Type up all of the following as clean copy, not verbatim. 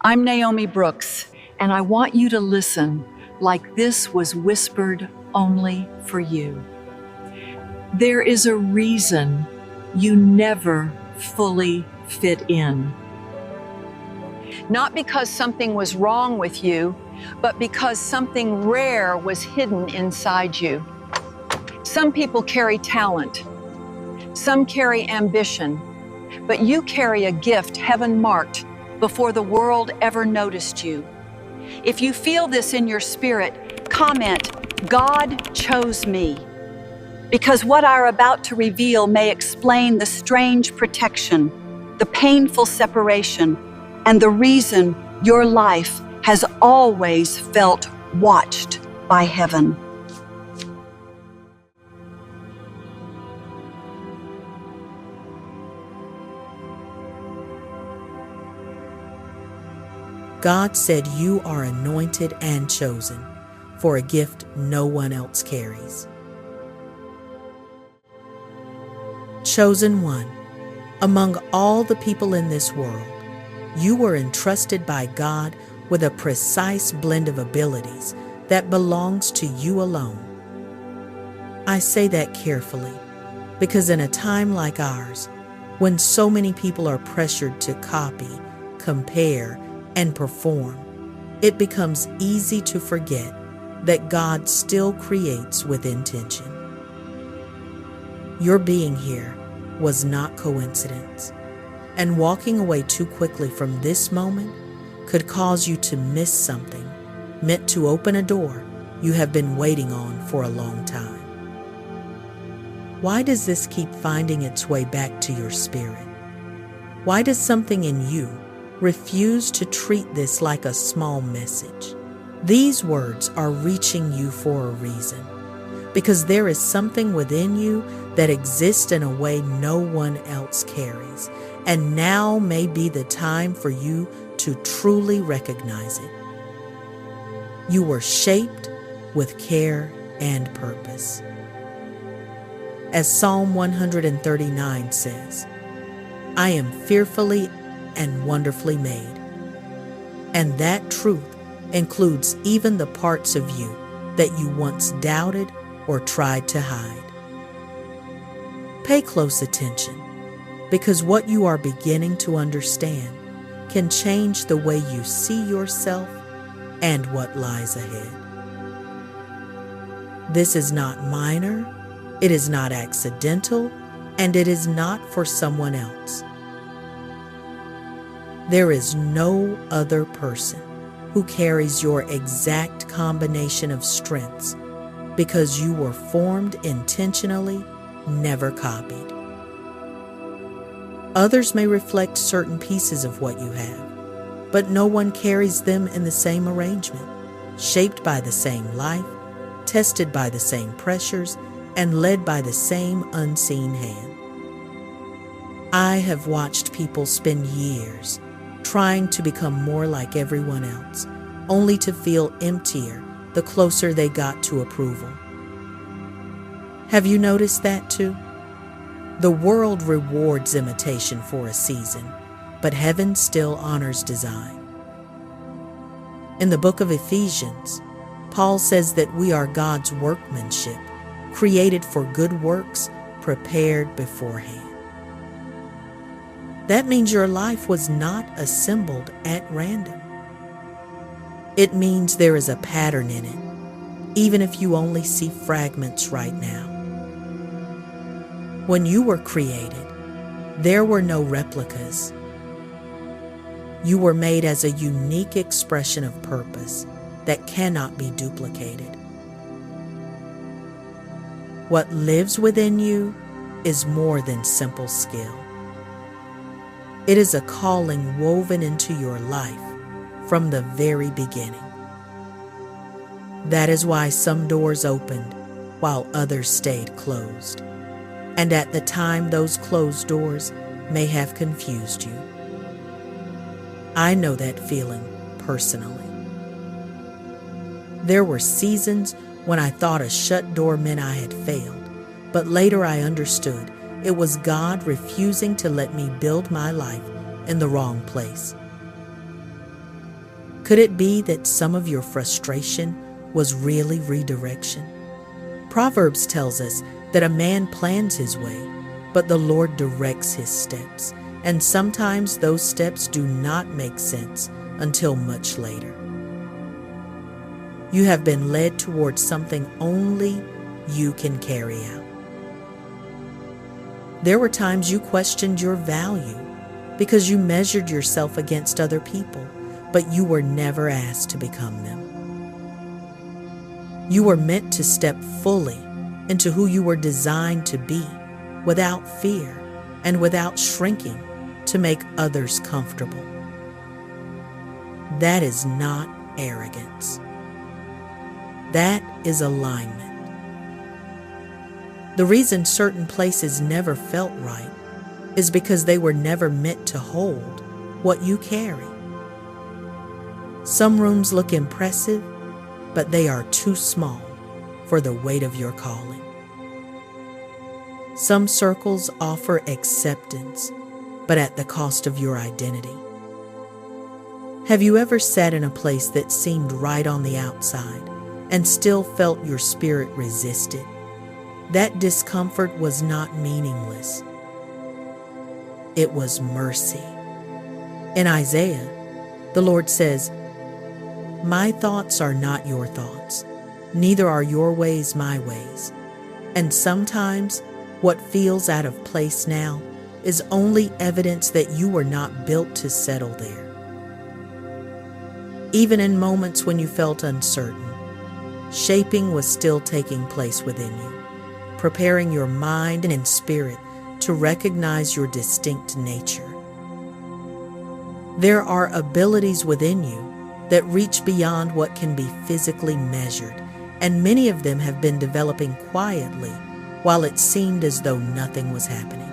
I'm Naomi Brooks, and I want you to listen like this was whispered only for you. There is a reason you never fully fit in. Not because something was wrong with you, but because something rare was hidden inside you. Some people carry talent, some carry ambition, but you carry a gift heaven marked before the world ever noticed you. If you feel this in your spirit, comment, "God chose me," because what I'm about to reveal may explain the strange protection, the painful separation, and the reason your life has always felt watched by heaven. God said you are anointed and chosen for a gift no one else carries. Chosen one, among all the people in this world, you were entrusted by God with a precise blend of abilities that belongs to you alone. I say that carefully because in a time like ours, when so many people are pressured to copy, compare, and perform, it becomes easy to forget that God still creates with intention. Your being here was not coincidence, and walking away too quickly from this moment could cause you to miss something meant to open a door you have been waiting on for a long time. Why does this keep finding its way back to your spirit? Why does something in you refuse to treat this like a small message? These words are reaching you for a reason, because there is something within you that exists in a way no one else carries, and now may be the time for you to truly recognize it. You were shaped with care and purpose. As Psalm 139 says, "I am fearfully and wonderfully made." And that truth includes even the parts of you that you once doubted or tried to hide. Pay close attention, because what you are beginning to understand can change the way you see yourself and what lies ahead. This is not minor, it is not accidental, and it is not for someone else. There is no other person who carries your exact combination of strengths, because you were formed intentionally, never copied. Others may reflect certain pieces of what you have, but no one carries them in the same arrangement, shaped by the same life, tested by the same pressures, and led by the same unseen hand. I have watched people spend years trying to become more like everyone else, only to feel emptier the closer they got to approval. Have you noticed that too? The world rewards imitation for a season, but heaven still honors design. In the book of Ephesians, Paul says that we are God's workmanship, created for good works, prepared beforehand. That means your life was not assembled at random. It means there is a pattern in it, even if you only see fragments right now. When you were created, there were no replicas. You were made as a unique expression of purpose that cannot be duplicated. What lives within you is more than simple skill. It is a calling woven into your life from the very beginning. That is why some doors opened while others stayed closed. And at the time, those closed doors may have confused you. I know that feeling personally. There were seasons when I thought a shut door meant I had failed, but later I understood it was God refusing to let me build my life in the wrong place. Could it be that some of your frustration was really redirection? Proverbs tells us that a man plans his way, but the Lord directs his steps, and sometimes those steps do not make sense until much later. You have been led towards something only you can carry out. There were times you questioned your value because you measured yourself against other people, but you were never asked to become them. You were meant to step fully into who you were designed to be, without fear and without shrinking to make others comfortable. That is not arrogance. That is alignment. The reason certain places never felt right is because they were never meant to hold what you carry. Some rooms look impressive, but they are too small for the weight of your calling. Some circles offer acceptance, but at the cost of your identity. Have you ever sat in a place that seemed right on the outside and still felt your spirit resisted? That discomfort was not meaningless. It was mercy. In Isaiah, the Lord says, "My thoughts are not your thoughts, neither are your ways my ways." And sometimes what feels out of place now is only evidence that you were not built to settle there. Even in moments when you felt uncertain, shaping was still taking place within you, preparing your mind and spirit to recognize your distinct nature. There are abilities within you that reach beyond what can be physically measured, and many of them have been developing quietly while it seemed as though nothing was happening.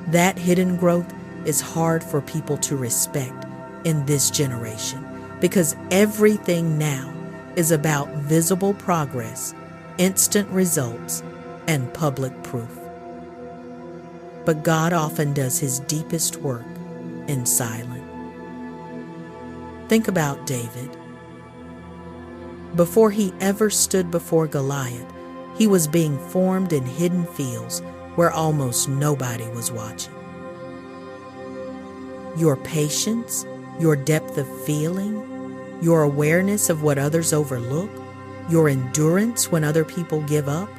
That hidden growth is hard for people to respect in this generation because everything now is about visible progress, instant results, and public proof. But God often does his deepest work in silence. Think about David. Before he ever stood before Goliath, he was being formed in hidden fields where almost nobody was watching. Your patience, your depth of feeling, your awareness of what others overlook, your endurance when other people give up,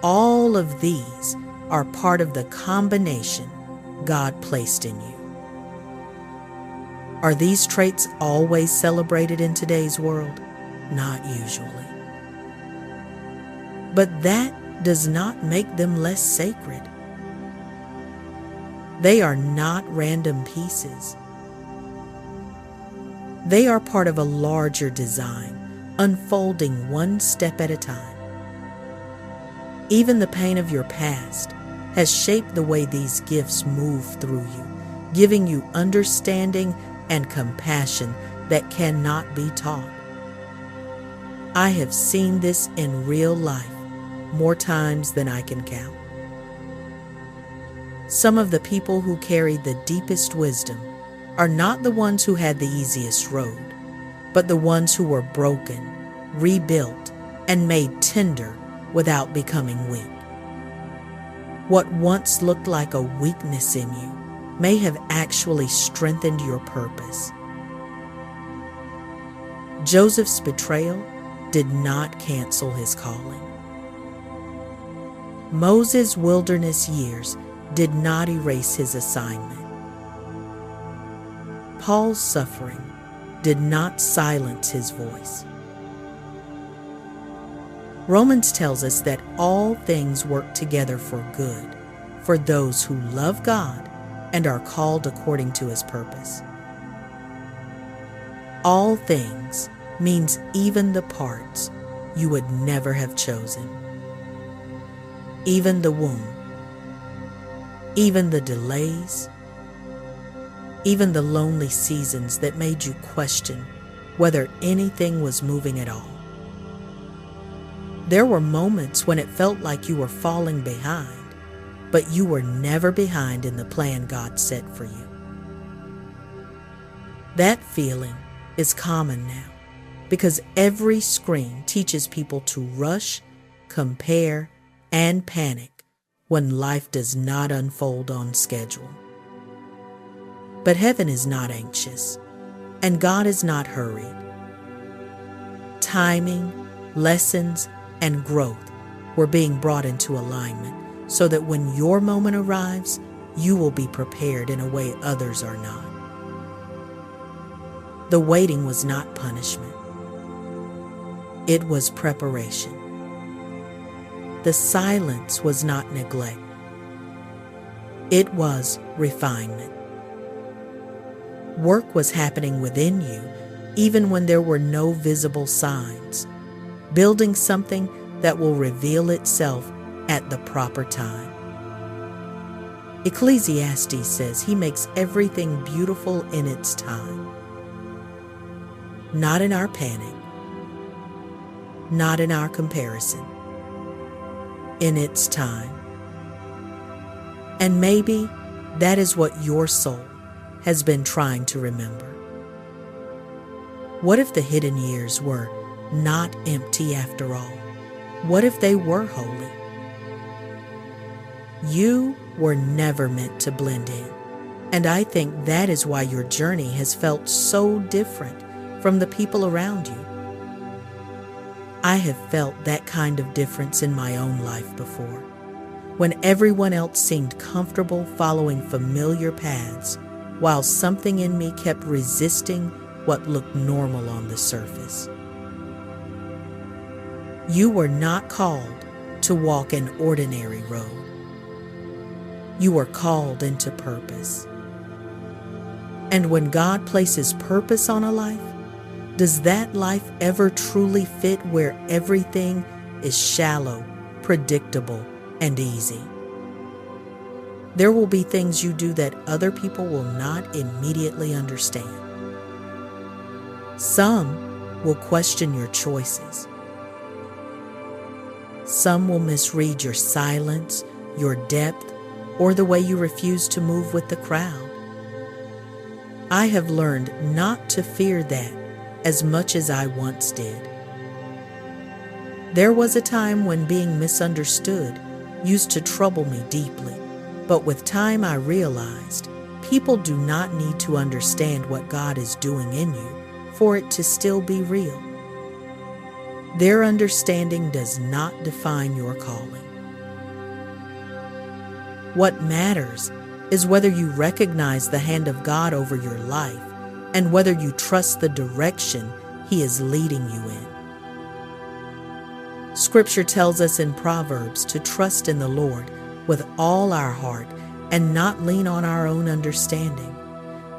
all of these are part of the combination God placed in you. Are these traits always celebrated in today's world? Not usually. But that does not make them less sacred. They are not random pieces. They are part of a larger design, unfolding one step at a time. Even the pain of your past has shaped the way these gifts move through you, giving you understanding and compassion that cannot be taught. I have seen this in real life more times than I can count. Some of the people who carry the deepest wisdom are not the ones who had the easiest road, but the ones who were broken, rebuilt, and made tender without becoming weak. What once looked like a weakness in you may have actually strengthened your purpose. Joseph's betrayal did not cancel his calling. Moses' wilderness years did not erase his assignment. Paul's suffering did not silence his voice. Romans tells us that all things work together for good for those who love God and are called according to his purpose. All things means even the parts you would never have chosen. Even the womb, even the delays, even the lonely seasons that made you question whether anything was moving at all. There were moments when it felt like you were falling behind, but you were never behind in the plan God set for you. That feeling is common now because every screen teaches people to rush, compare, and panic when life does not unfold on schedule. But heaven is not anxious, and God is not hurried. Timing, lessons, and growth were being brought into alignment so that when your moment arrives, you will be prepared in a way others are not. The waiting was not punishment. It was preparation. The silence was not neglect. It was refinement. Work was happening within you even when there were no visible signs, building something that will reveal itself at the proper time. Ecclesiastes says he makes everything beautiful in its time. Not in our panic, not in our comparison, in its time. And maybe that is what your soul has been trying to remember. What if the hidden years were not empty after all? What if they were holy? You were never meant to blend in, and I think that is why your journey has felt so different from the people around you. I have felt that kind of difference in my own life before, when everyone else seemed comfortable following familiar paths, while something in me kept resisting what looked normal on the surface. You were not called to walk an ordinary road. You were called into purpose. And when God places purpose on a life, does that life ever truly fit where everything is shallow, predictable, and easy? There will be things you do that other people will not immediately understand. Some will question your choices. Some will misread your silence, your depth, or the way you refuse to move with the crowd. I have learned not to fear that as much as I once did. There was a time when being misunderstood used to trouble me deeply, but with time I realized people do not need to understand what God is doing in you for it to still be real. Their understanding does not define your calling. What matters is whether you recognize the hand of God over your life and whether you trust the direction He is leading you in. Scripture tells us in Proverbs to trust in the Lord with all our heart and not lean on our own understanding.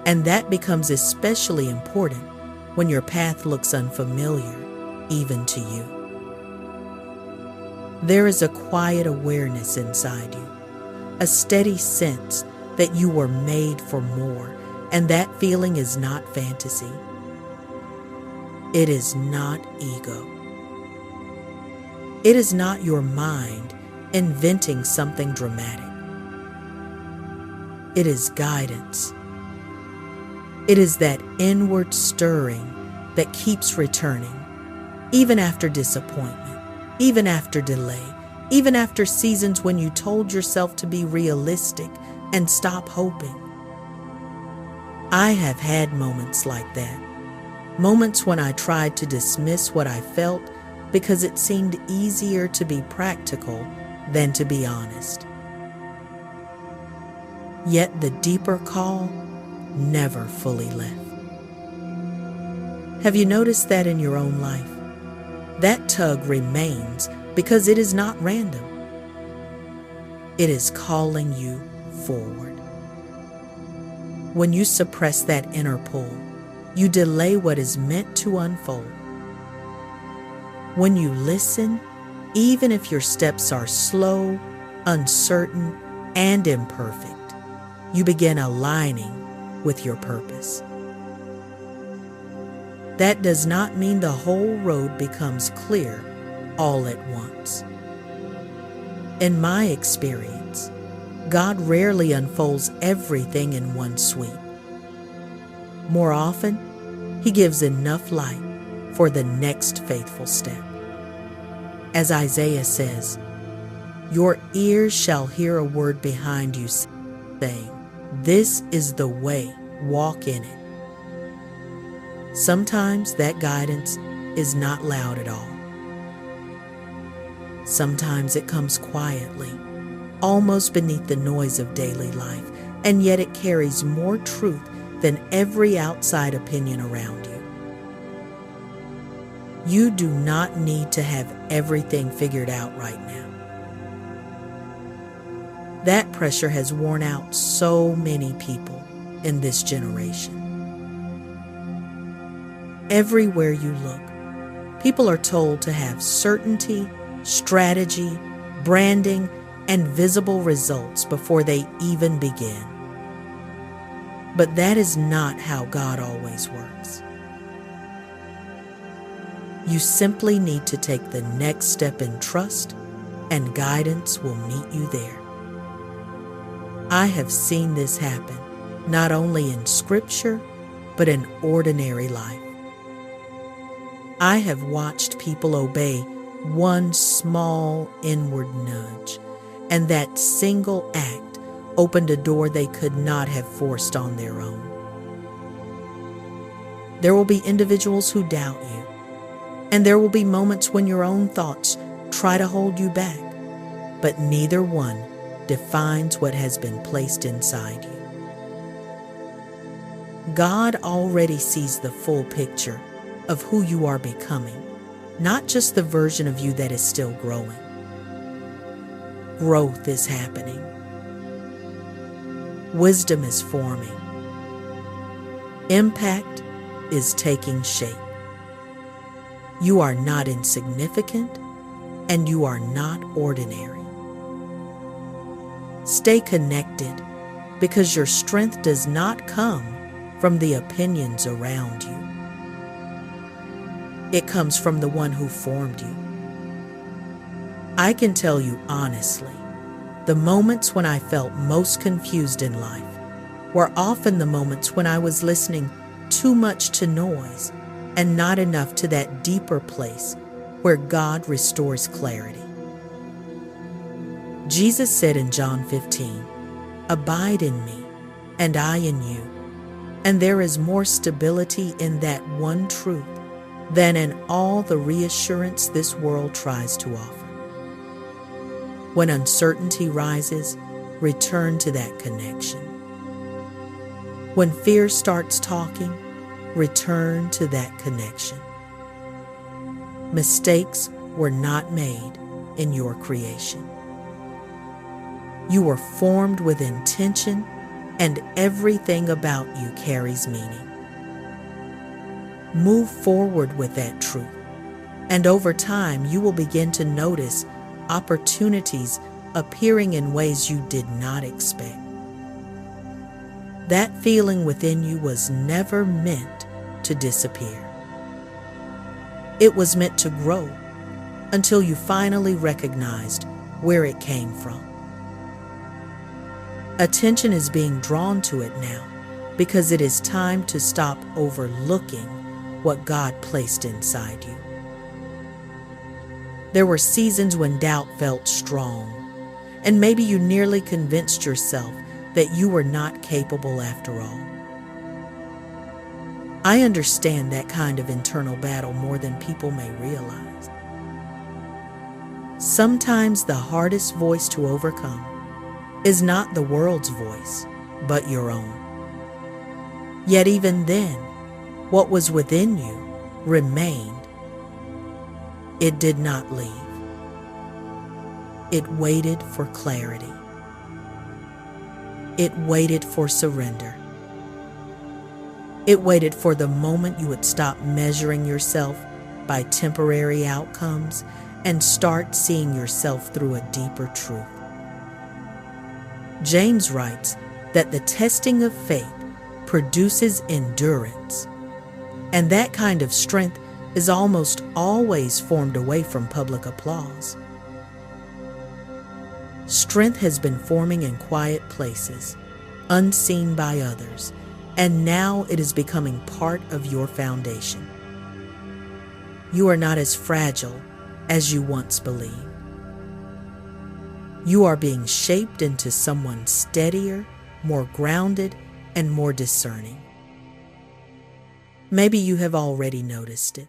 And that becomes especially important when your path looks unfamiliar, even to you. There is a quiet awareness inside you, a steady sense that you were made for more, and that feeling is not fantasy. It is not ego. It is not your mind inventing something dramatic. It is guidance. It is that inward stirring that keeps returning, even after disappointment, even after delay, even after seasons when you told yourself to be realistic and stop hoping. I have had moments like that, moments when I tried to dismiss what I felt because it seemed easier to be practical than to be honest. Yet the deeper call never fully left. Have you noticed that in your own life? That tug remains because it is not random. It is calling you forward. When you suppress that inner pull, you delay what is meant to unfold. When you listen, even if your steps are slow, uncertain, and imperfect, you begin aligning with your purpose. That does not mean the whole road becomes clear all at once. In my experience, God rarely unfolds everything in one sweep. More often, He gives enough light for the next faithful step. As Isaiah says, "Your ears shall hear a word behind you saying, 'This is the way, walk in it.'" Sometimes that guidance is not loud at all. Sometimes it comes quietly, almost beneath the noise of daily life, and yet it carries more truth than every outside opinion around you. You do not need to have everything figured out right now. That pressure has worn out so many people in this generation. Everywhere you look, people are told to have certainty, strategy, branding, and visible results before they even begin. But that is not how God always works. You simply need to take the next step in trust, and guidance will meet you there. I have seen this happen not only in Scripture, but in ordinary life. I have watched people obey one small inward nudge, and that single act opened a door they could not have forced on their own. There will be individuals who doubt you, and there will be moments when your own thoughts try to hold you back, but neither one defines what has been placed inside you. God already sees the full picture of who you are becoming, not just the version of you that is still growing. Growth is happening. Wisdom is forming. Impact is taking shape. You are not insignificant, and you are not ordinary. Stay connected, because your strength does not come from the opinions around you. It comes from the one who formed you. I can tell you honestly, the moments when I felt most confused in life were often the moments when I was listening too much to noise and not enough to that deeper place where God restores clarity. Jesus said in John 15, "Abide in me, and I in you." And there is more stability in that one truth than in all the reassurance this world tries to offer. When uncertainty rises, return to that connection. When fear starts talking, return to that connection. Mistakes were not made in your creation. You were formed with intention, and everything about you carries meaning. Move forward with that truth, and over time you will begin to notice opportunities appearing in ways you did not expect. That feeling within you was never meant to disappear. It was meant to grow until you finally recognized where it came from. Attention is being drawn to it now because it is time to stop overlooking what God placed inside you. There were seasons when doubt felt strong, and maybe you nearly convinced yourself that you were not capable after all. I understand that kind of internal battle more than people may realize. Sometimes the hardest voice to overcome is not the world's voice, but your own. Yet even then, what was within you remained. It did not leave. It waited for clarity. It waited for surrender. It waited for the moment you would stop measuring yourself by temporary outcomes and start seeing yourself through a deeper truth. James writes that the testing of faith produces endurance, and that kind of strength is almost always formed away from public applause. Strength has been forming in quiet places, unseen by others, and now it is becoming part of your foundation. You are not as fragile as you once believed. You are being shaped into someone steadier, more grounded, and more discerning. Maybe you have already noticed it.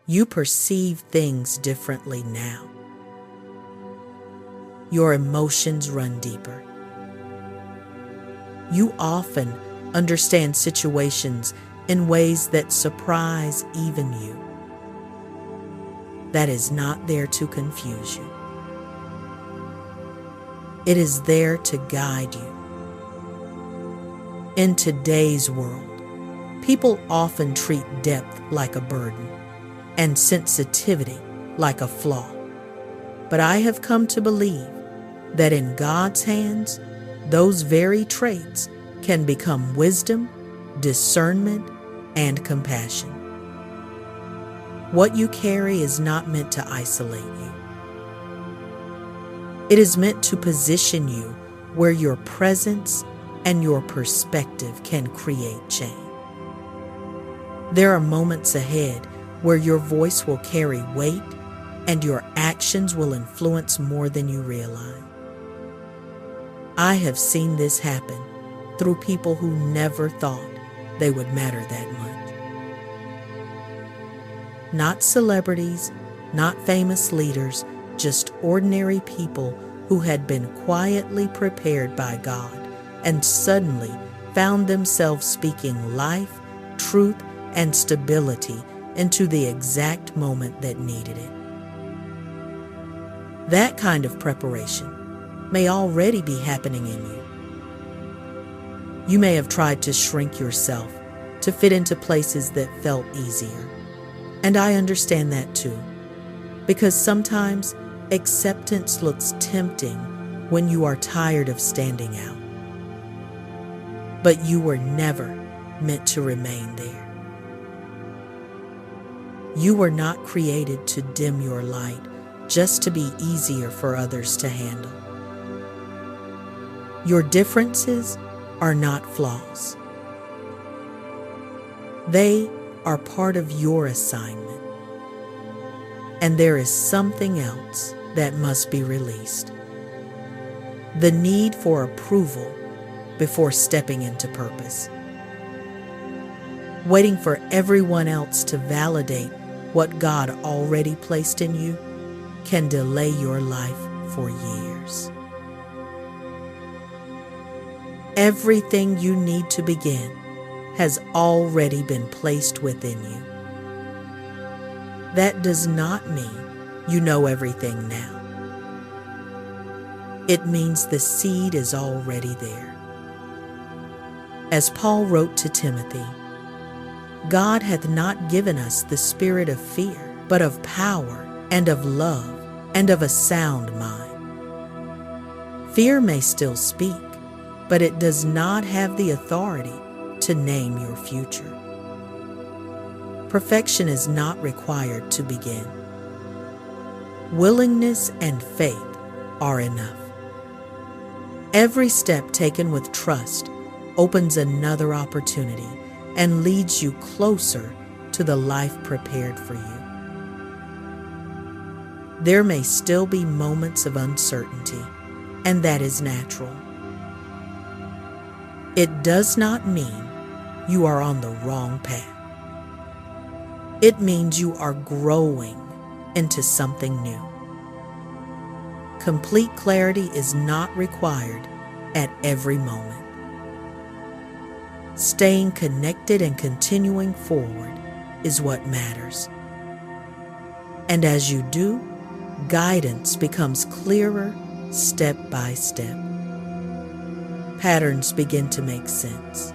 You perceive things differently now. Your emotions run deeper. You often understand situations in ways that surprise even you. That is not there to confuse you. It is there to guide you. In today's world, people often treat depth like a burden and sensitivity like a flaw. But I have come to believe that in God's hands, those very traits can become wisdom, discernment, and compassion. What you carry is not meant to isolate you. It is meant to position you where your presence and your perspective can create change. There are moments ahead where your voice will carry weight and your actions will influence more than you realize. I have seen this happen through people who never thought they would matter that much. Not celebrities, not famous leaders, just ordinary people who had been quietly prepared by God and suddenly found themselves speaking life, truth, and stability into the exact moment that needed it. That kind of preparation may already be happening in you. You may have tried to shrink yourself to fit into places that felt easier. And I understand that too, because sometimes acceptance looks tempting when you are tired of standing out. But you were never meant to remain there. You were not created to dim your light just to be easier for others to handle. Your differences are not flaws. They are part of your assignment. And there is something else that must be released. The need for approval before stepping into purpose. Waiting for everyone else to validate what God already placed in you can delay your life for years. Everything you need to begin has already been placed within you. That does not mean you know everything now. It means the seed is already there. As Paul wrote to Timothy, God hath not given us the spirit of fear, but of power and of love and of a sound mind. Fear may still speak, but it does not have the authority to name your future. Perfection is not required to begin. Willingness and faith are enough. Every step taken with trust opens another opportunity and leads you closer to the life prepared for you. There may still be moments of uncertainty, and that is natural. It does not mean you are on the wrong path. It means you are growing into something new. Complete clarity is not required at every moment. Staying connected and continuing forward is what matters. And as you do, guidance becomes clearer step by step. Patterns begin to make sense.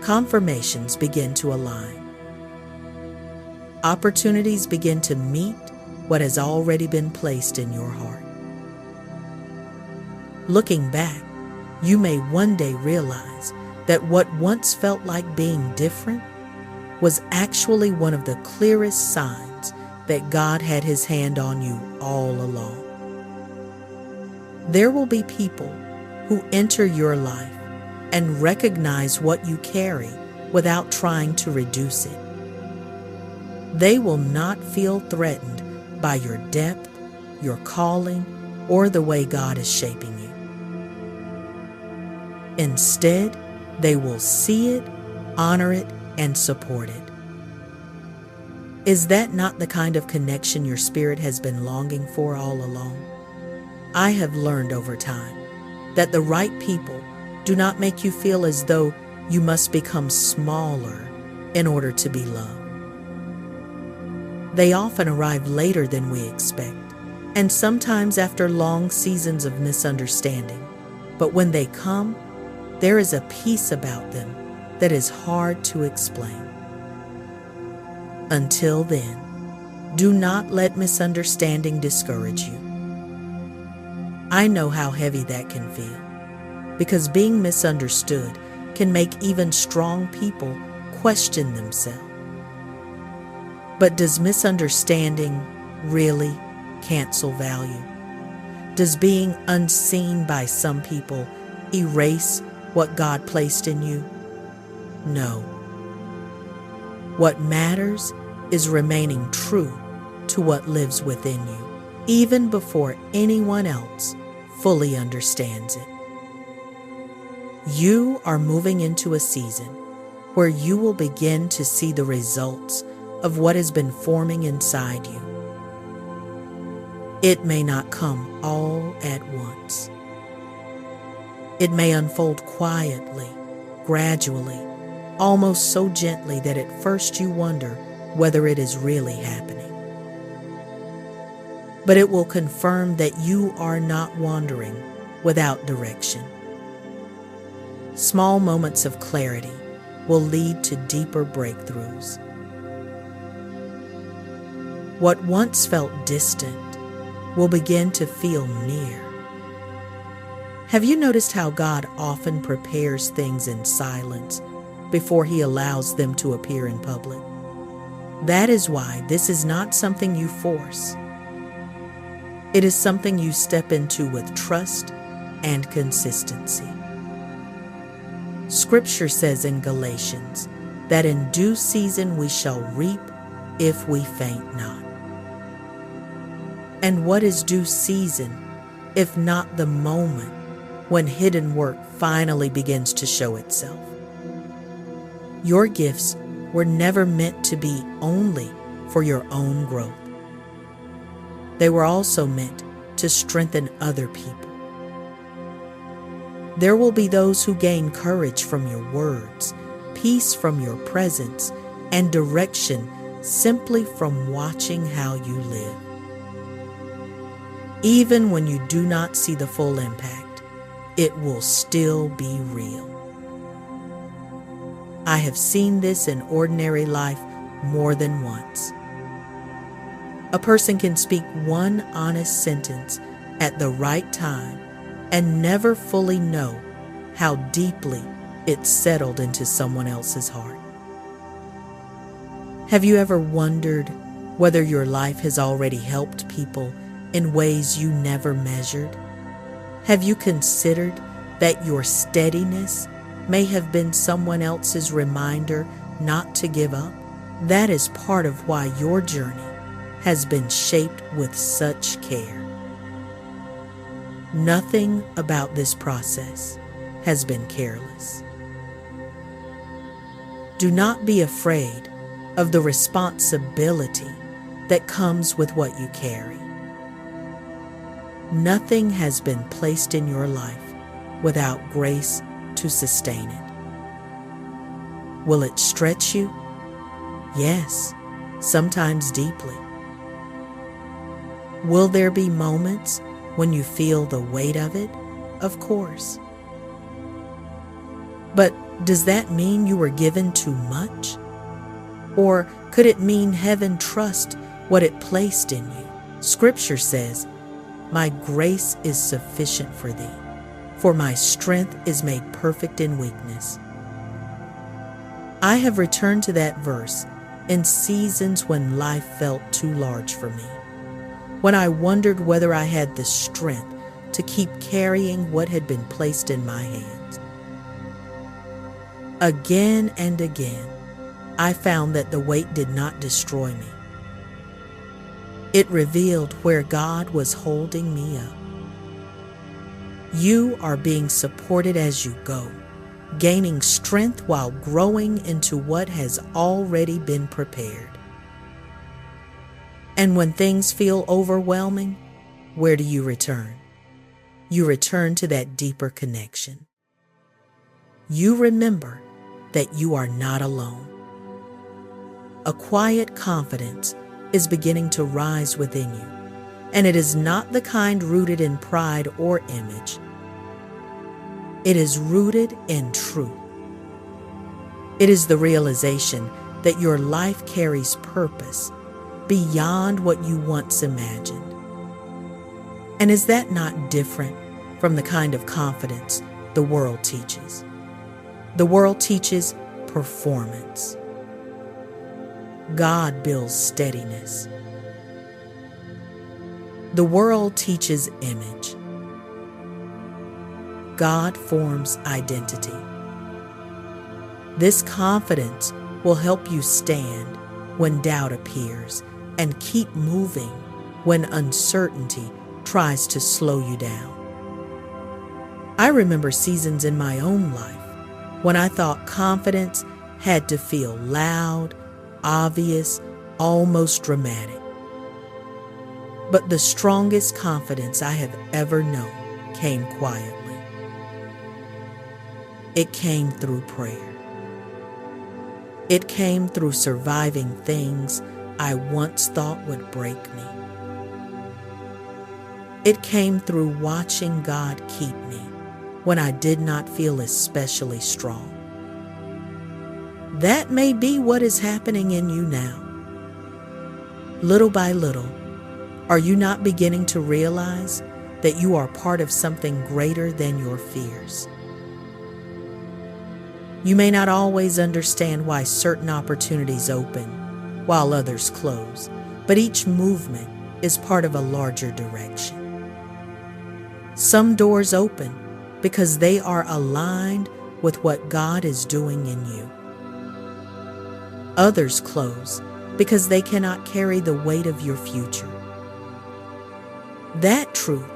Confirmations begin to align. Opportunities begin to meet what has already been placed in your heart. Looking back, you may one day realize that what once felt like being different was actually one of the clearest signs that God had His hand on you all along. There will be people who enter your life and recognize what you carry without trying to reduce it. They will not feel threatened by your depth, your calling, or the way God is shaping you. Instead, they will see it, honor it, and support it. Is that not the kind of connection your spirit has been longing for all along? I have learned over time that the right people do not make you feel as though you must become smaller in order to be loved. They often arrive later than we expect, and sometimes after long seasons of misunderstanding. But when they come, there is a peace about them that is hard to explain. Until then, do not let misunderstanding discourage you. I know how heavy that can feel, because being misunderstood can make even strong people question themselves. But does misunderstanding really cancel value? Does being unseen by some people erase what God placed in you? No. What matters is remaining true to what lives within you, even before anyone else fully understands it. You are moving into a season where you will begin to see the results of what has been forming inside you. It may not come all at once. It may unfold quietly, gradually, almost so gently that at first you wonder whether it is really happening. But it will confirm that you are not wandering without direction. Small moments of clarity will lead to deeper breakthroughs. What once felt distant will begin to feel near. Have you noticed how God often prepares things in silence before He allows them to appear in public? That is why this is not something you force. It is something you step into with trust and consistency. Scripture says in Galatians that in due season we shall reap if we faint not. And what is due season if not the moment when hidden work finally begins to show itself? Your gifts were never meant to be only for your own growth. They were also meant to strengthen other people. There will be those who gain courage from your words, peace from your presence, and direction simply from watching how you live. Even when you do not see the full impact, it will still be real. I have seen this in ordinary life more than once. A person can speak one honest sentence at the right time and never fully know how deeply it settled into someone else's heart. Have you ever wondered whether your life has already helped people in ways you never measured? Have you considered that your steadiness may have been someone else's reminder not to give up? That is part of why your journey has been shaped with such care. Nothing about this process has been careless. Do not be afraid of the responsibility that comes with what you carry. Nothing has been placed in your life without grace to sustain it. Will it stretch you? Yes, sometimes deeply. Will there be moments when you feel the weight of it? Of course. But does that mean you were given too much? Or could it mean heaven trusts what it placed in you? Scripture says, "My grace is sufficient for thee, for my strength is made perfect in weakness." I have returned to that verse in seasons when life felt too large for me, when I wondered whether I had the strength to keep carrying what had been placed in my hands. Again and again, I found that the weight did not destroy me. It revealed where God was holding me up. You are being supported as you go, gaining strength while growing into what has already been prepared. And when things feel overwhelming, where do you return? You return to that deeper connection. You remember that you are not alone. A quiet confidence is beginning to rise within you, and it is not the kind rooted in pride or image. It is rooted in truth. It is the realization that your life carries purpose beyond what you once imagined. And is that not different from the kind of confidence the world teaches? The world teaches performance. God builds steadiness. The world teaches image. God forms identity. This confidence will help you stand when doubt appears and keep moving when uncertainty tries to slow you down. I remember seasons in my own life when I thought confidence had to feel loud, obvious, almost dramatic. But the strongest confidence I have ever known came quietly. It came through prayer. It came through surviving things I once thought would break me. It came through watching God keep me when I did not feel especially strong. That may be what is happening in you now. Little by little, are you not beginning to realize that you are part of something greater than your fears? You may not always understand why certain opportunities open while others close, but each movement is part of a larger direction. Some doors open because they are aligned with what God is doing in you. Others close because they cannot carry the weight of your future. That truth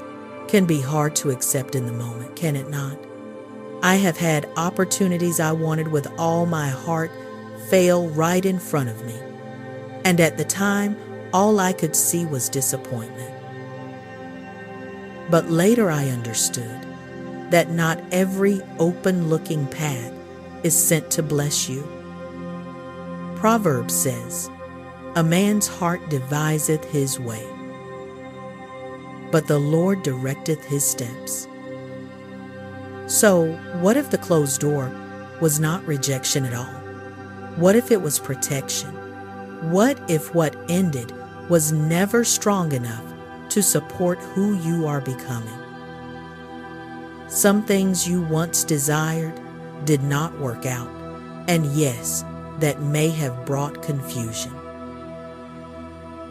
can be hard to accept in the moment, can it not? I have had opportunities I wanted with all my heart fail right in front of me, and at the time, all I could see was disappointment. But later I understood that not every open-looking path is sent to bless you. Proverbs says, "A man's heart deviseth his way, but the Lord directeth his steps." So, what if the closed door was not rejection at all? What if it was protection? What if what ended was never strong enough to support who you are becoming? Some things you once desired did not work out, and yes, that may have brought confusion.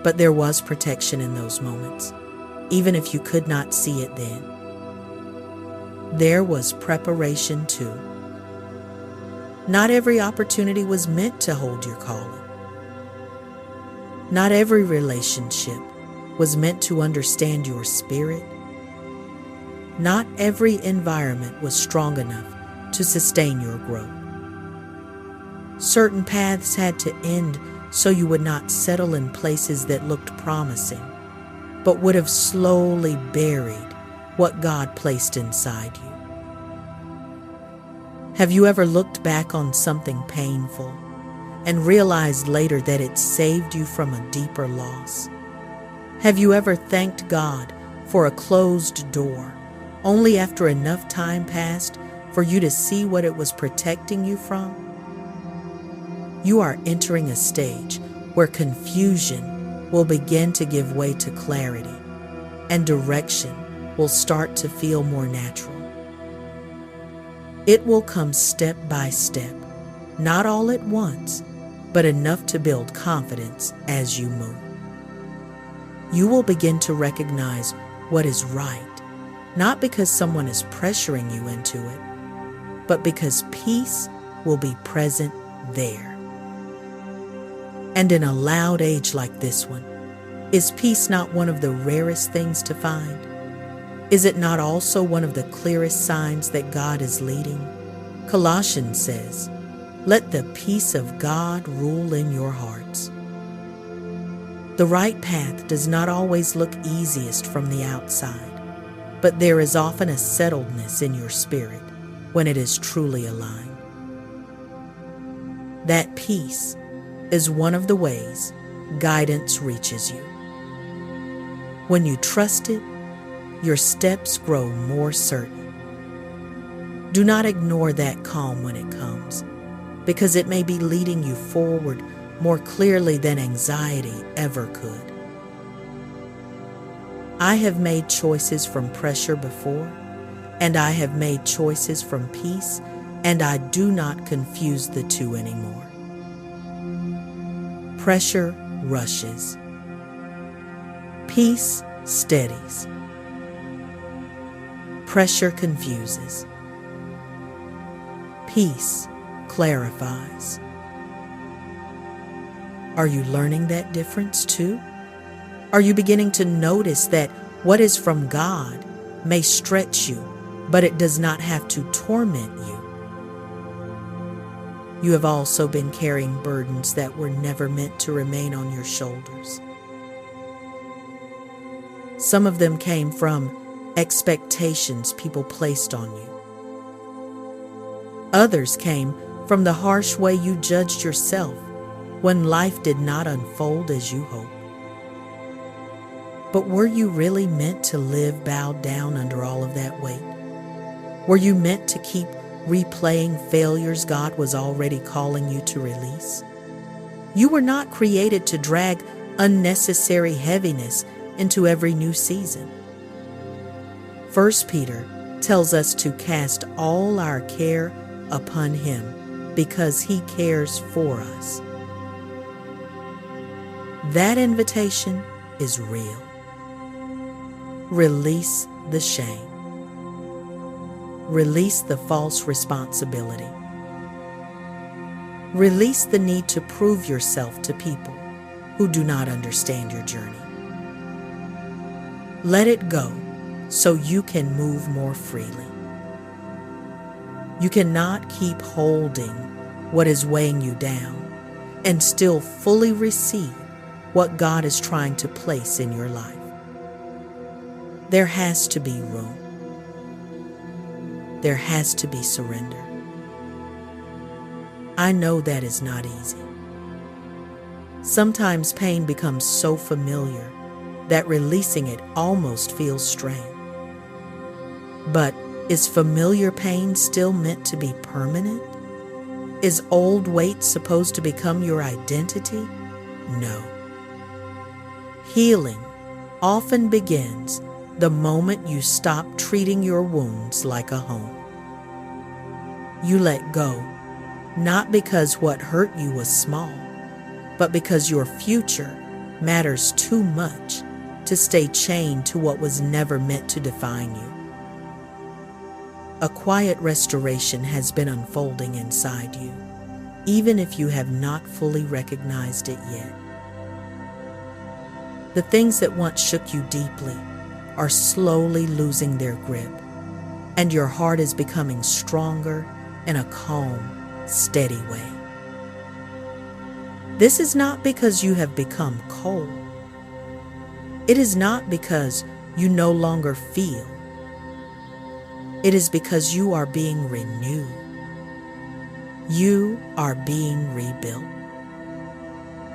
But there was protection in those moments, even if you could not see it then. There was preparation too. Not every opportunity was meant to hold your calling. Not every relationship was meant to understand your spirit. Not every environment was strong enough to sustain your growth. Certain paths had to end so you would not settle in places that looked promising, but would have slowly buried what God placed inside you. Have you ever looked back on something painful and realized later that it saved you from a deeper loss? Have you ever thanked God for a closed door only after enough time passed for you to see what it was protecting you from? You are entering a stage where confusion will begin to give way to clarity, and direction will start to feel more natural. It will come step by step, not all at once, but enough to build confidence as you move. You will begin to recognize what is right not because someone is pressuring you into it, but because peace will be present there. And in a loud age like this one, is peace not one of the rarest things to find? Is it not also one of the clearest signs that God is leading? Colossians says, "Let the peace of God rule in your hearts." The right path does not always look easiest from the outside, but there is often a settledness in your spirit when it is truly aligned. That peace is one of the ways guidance reaches you. When you trust it, your steps grow more certain. Do not ignore that calm when it comes, because it may be leading you forward more clearly than anxiety ever could. I have made choices from pressure before, and I have made choices from peace, and I do not confuse the two anymore. Pressure rushes. Peace steadies. Pressure confuses. Peace clarifies. Are you learning that difference too? Are you beginning to notice that what is from God may stretch you, but it does not have to torment you? You have also been carrying burdens that were never meant to remain on your shoulders. Some of them came from expectations people placed on you. Others came from the harsh way you judged yourself when life did not unfold as you hoped. But were you really meant to live bowed down under all of that weight? Were you meant to keep replaying failures God was already calling you to release? You were not created to drag unnecessary heaviness into every new season. 1 Peter tells us to cast all our care upon Him because He cares for us. That invitation is real. Release the shame. Release the false responsibility. Release the need to prove yourself to people who do not understand your journey. Let it go so you can move more freely. You cannot keep holding what is weighing you down and still fully receive what God is trying to place in your life. There has to be room. There has to be surrender. I know that is not easy. Sometimes pain becomes so familiar that releasing it almost feels strange. But is familiar pain still meant to be permanent? Is old weight supposed to become your identity? No. Healing often begins the moment you stop treating your wounds like a home. You let go, not because what hurt you was small, but because your future matters too much to stay chained to what was never meant to define you. A quiet restoration has been unfolding inside you, even if you have not fully recognized it yet. The things that once shook you deeply are slowly losing their grip, and your heart is becoming stronger in a calm, steady way. This is not because you have become cold. It is not because you no longer feel. It is because you are being renewed. You are being rebuilt.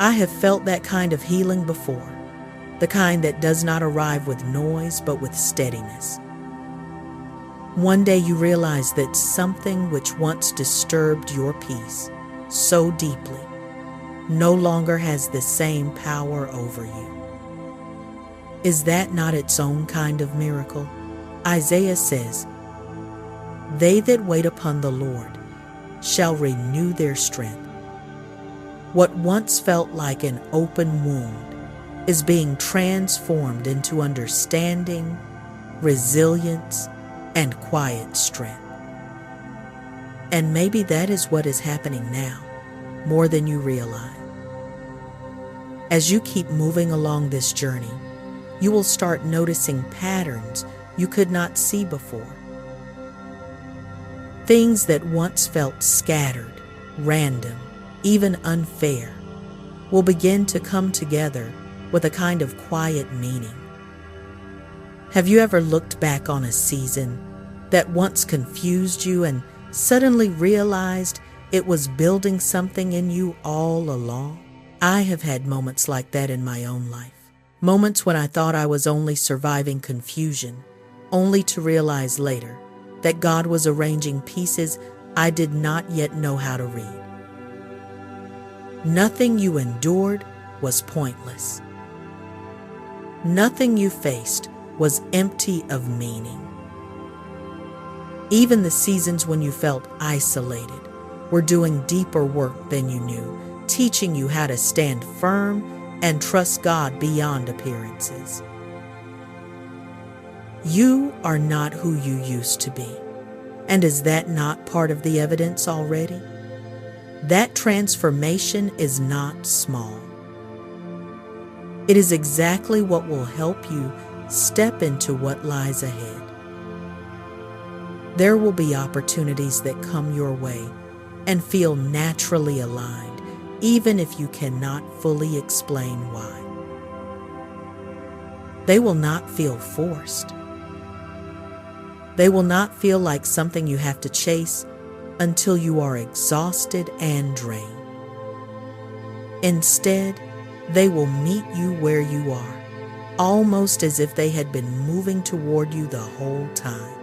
I have felt that kind of healing before, the kind that does not arrive with noise but with steadiness. One day you realize that something which once disturbed your peace so deeply no longer has the same power over you. Is that not its own kind of miracle? Isaiah says, "They that wait upon the Lord shall renew their strength." What once felt like an open wound is being transformed into understanding, resilience, and quiet strength. And maybe that is what is happening now, more than you realize. As you keep moving along this journey, you will start noticing patterns you could not see before. Things that once felt scattered, random, even unfair, will begin to come together with a kind of quiet meaning. Have you ever looked back on a season that once confused you and suddenly realized it was building something in you all along? I have had moments like that in my own life. Moments when I thought I was only surviving confusion, only to realize later that God was arranging pieces I did not yet know how to read. Nothing you endured was pointless. Nothing you faced was empty of meaning. Even the seasons when you felt isolated were doing deeper work than you knew, teaching you how to stand firm and trust God beyond appearances. You are not who you used to be. And is that not part of the evidence already? That transformation is not small. It is exactly what will help you step into what lies ahead. There will be opportunities that come your way and feel naturally aligned, even if you cannot fully explain why. They will not feel forced. They will not feel like something you have to chase until you are exhausted and drained. Instead, they will meet you where you are, almost as if they had been moving toward you the whole time.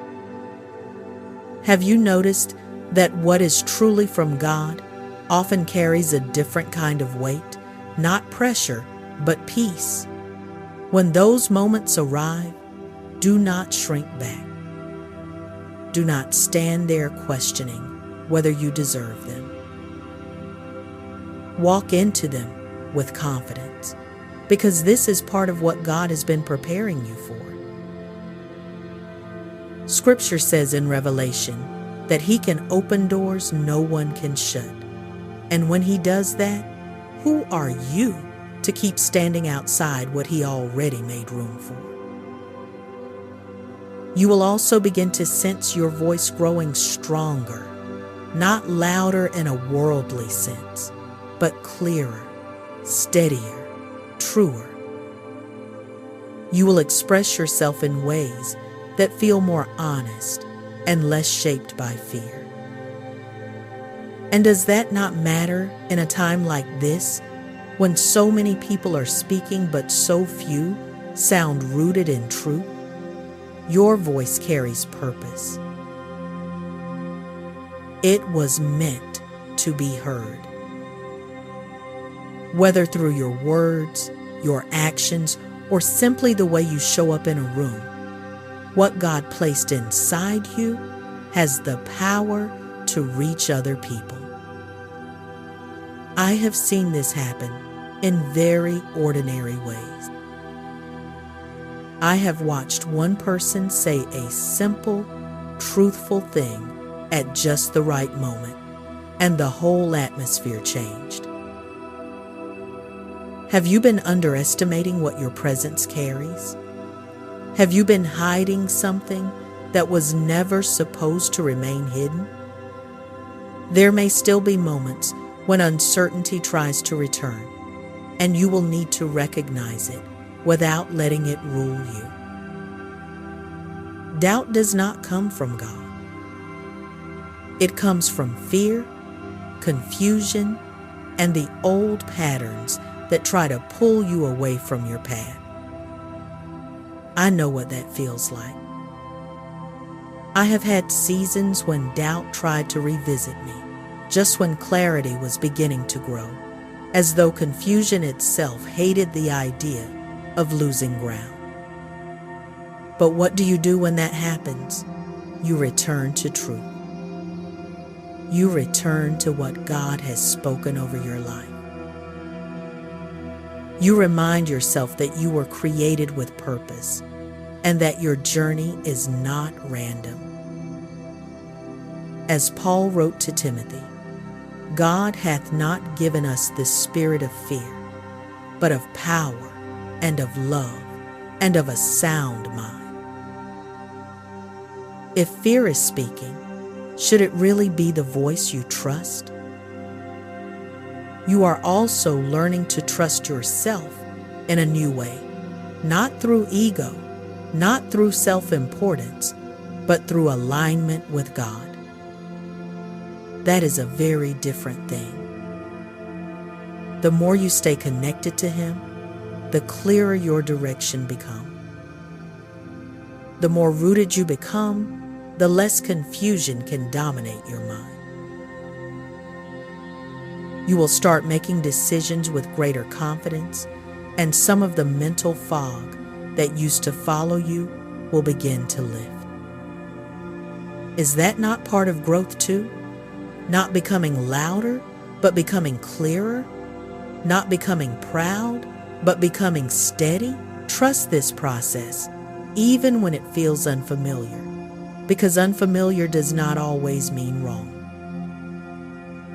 Have you noticed that what is truly from God often carries a different kind of weight, not pressure, but peace? When those moments arrive, do not shrink back. Do not stand there questioning whether you deserve them. Walk into them with confidence, because this is part of what God has been preparing you for. Scripture says in Revelation that He can open doors no one can shut. And when He does that, who are you to keep standing outside what He already made room for? You will also begin to sense your voice growing stronger, not louder in a worldly sense, but clearer, steadier, truer. You will express yourself in ways that feel more honest and less shaped by fear. And does that not matter in a time like this, when so many people are speaking but so few sound rooted in truth? Your voice carries purpose. It was meant to be heard. Whether through your words, your actions, or simply the way you show up in a room, what God placed inside you has the power to reach other people. I have seen this happen in very ordinary ways. I have watched one person say a simple, truthful thing at just the right moment, and the whole atmosphere changed. Have you been underestimating what your presence carries? Have you been hiding something that was never supposed to remain hidden? There may still be moments when uncertainty tries to return, and you will need to recognize it without letting it rule you. Doubt does not come from God. It comes from fear, confusion, and the old patterns that try to pull you away from your path. I know what that feels like. I have had seasons when doubt tried to revisit me, just when clarity was beginning to grow, as though confusion itself hated the idea of losing ground. But what do you do when that happens? You return to truth. You return to what God has spoken over your life. You remind yourself that you were created with purpose, and that your journey is not random. As Paul wrote to Timothy, God hath not given us the spirit of fear, but of power and of love and of a sound mind. If fear is speaking, should it really be the voice you trust? You are also learning to trust yourself in a new way, not through ego, not through self-importance, but through alignment with God. That is a very different thing. The more you stay connected to Him, the clearer your direction becomes. The more rooted you become, the less confusion can dominate your mind. You will start making decisions with greater confidence, and some of the mental fog that used to follow you will begin to lift. Is that not part of growth too? Not becoming louder, but becoming clearer? Not becoming proud, but becoming steady? Trust this process, even when it feels unfamiliar, because unfamiliar does not always mean wrong.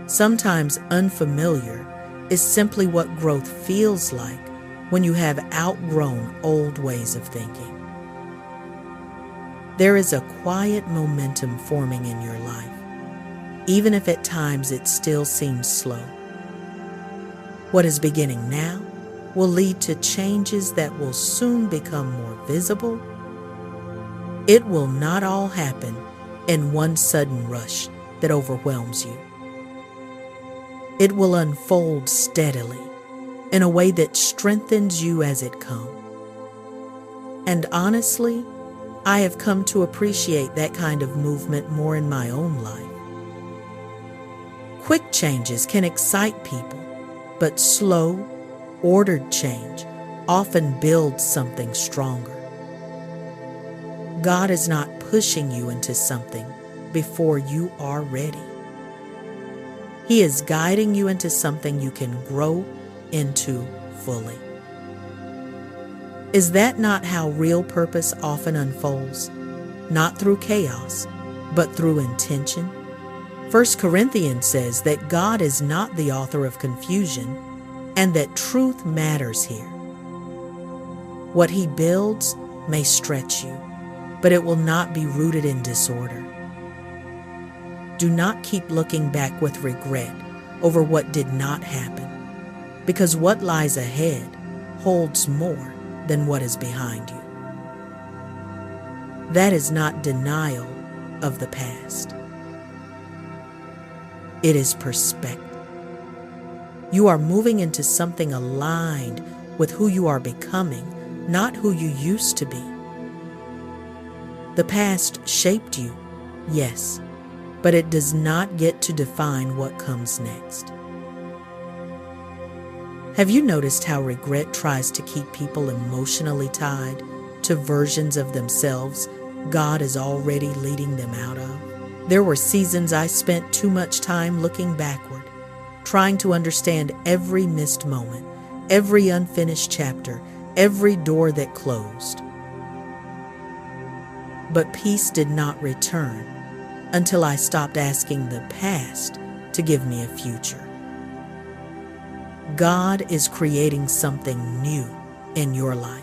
Sometimes unfamiliar is simply what growth feels like when you have outgrown old ways of thinking. There is a quiet momentum forming in your life, even if at times it still seems slow. What is beginning now will lead to changes that will soon become more visible. It will not all happen in one sudden rush that overwhelms you. It will unfold steadily in a way that strengthens you as it comes. And honestly, I have come to appreciate that kind of movement more in my own life. Quick changes can excite people, but slow, ordered change often builds something stronger. God is not pushing you into something before you are ready. He is guiding you into something you can grow into fully. Is that not how real purpose often unfolds? Not through chaos, but through intention? 1 Corinthians says that God is not the author of confusion and that truth matters here. What He builds may stretch you, but it will not be rooted in disorder. Do not keep looking back with regret over what did not happen, because what lies ahead holds more than what is behind you. That is not denial of the past. It is perspective. You are moving into something aligned with who you are becoming, not who you used to be. The past shaped you, yes, but it does not get to define what comes next. Have you noticed how regret tries to keep people emotionally tied to versions of themselves God is already leading them out of? There were seasons I spent too much time looking backward, trying to understand every missed moment, every unfinished chapter, every door that closed. But peace did not return until I stopped asking the past to give me a future. God is creating something new in your life,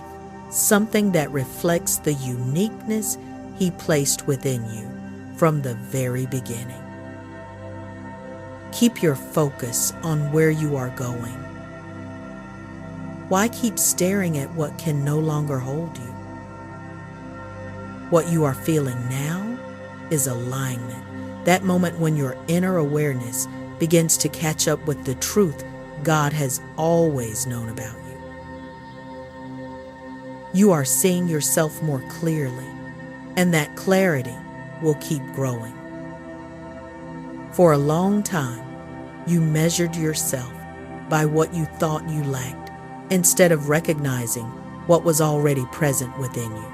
something that reflects the uniqueness He placed within you from the very beginning. Keep your focus on where you are going. Why keep staring at what can no longer hold you? What you are feeling now is alignment, that moment when your inner awareness begins to catch up with the truth God has always known about you. You are seeing yourself more clearly, and that clarity will keep growing. For a long time, you measured yourself by what you thought you lacked, instead of recognizing what was already present within you.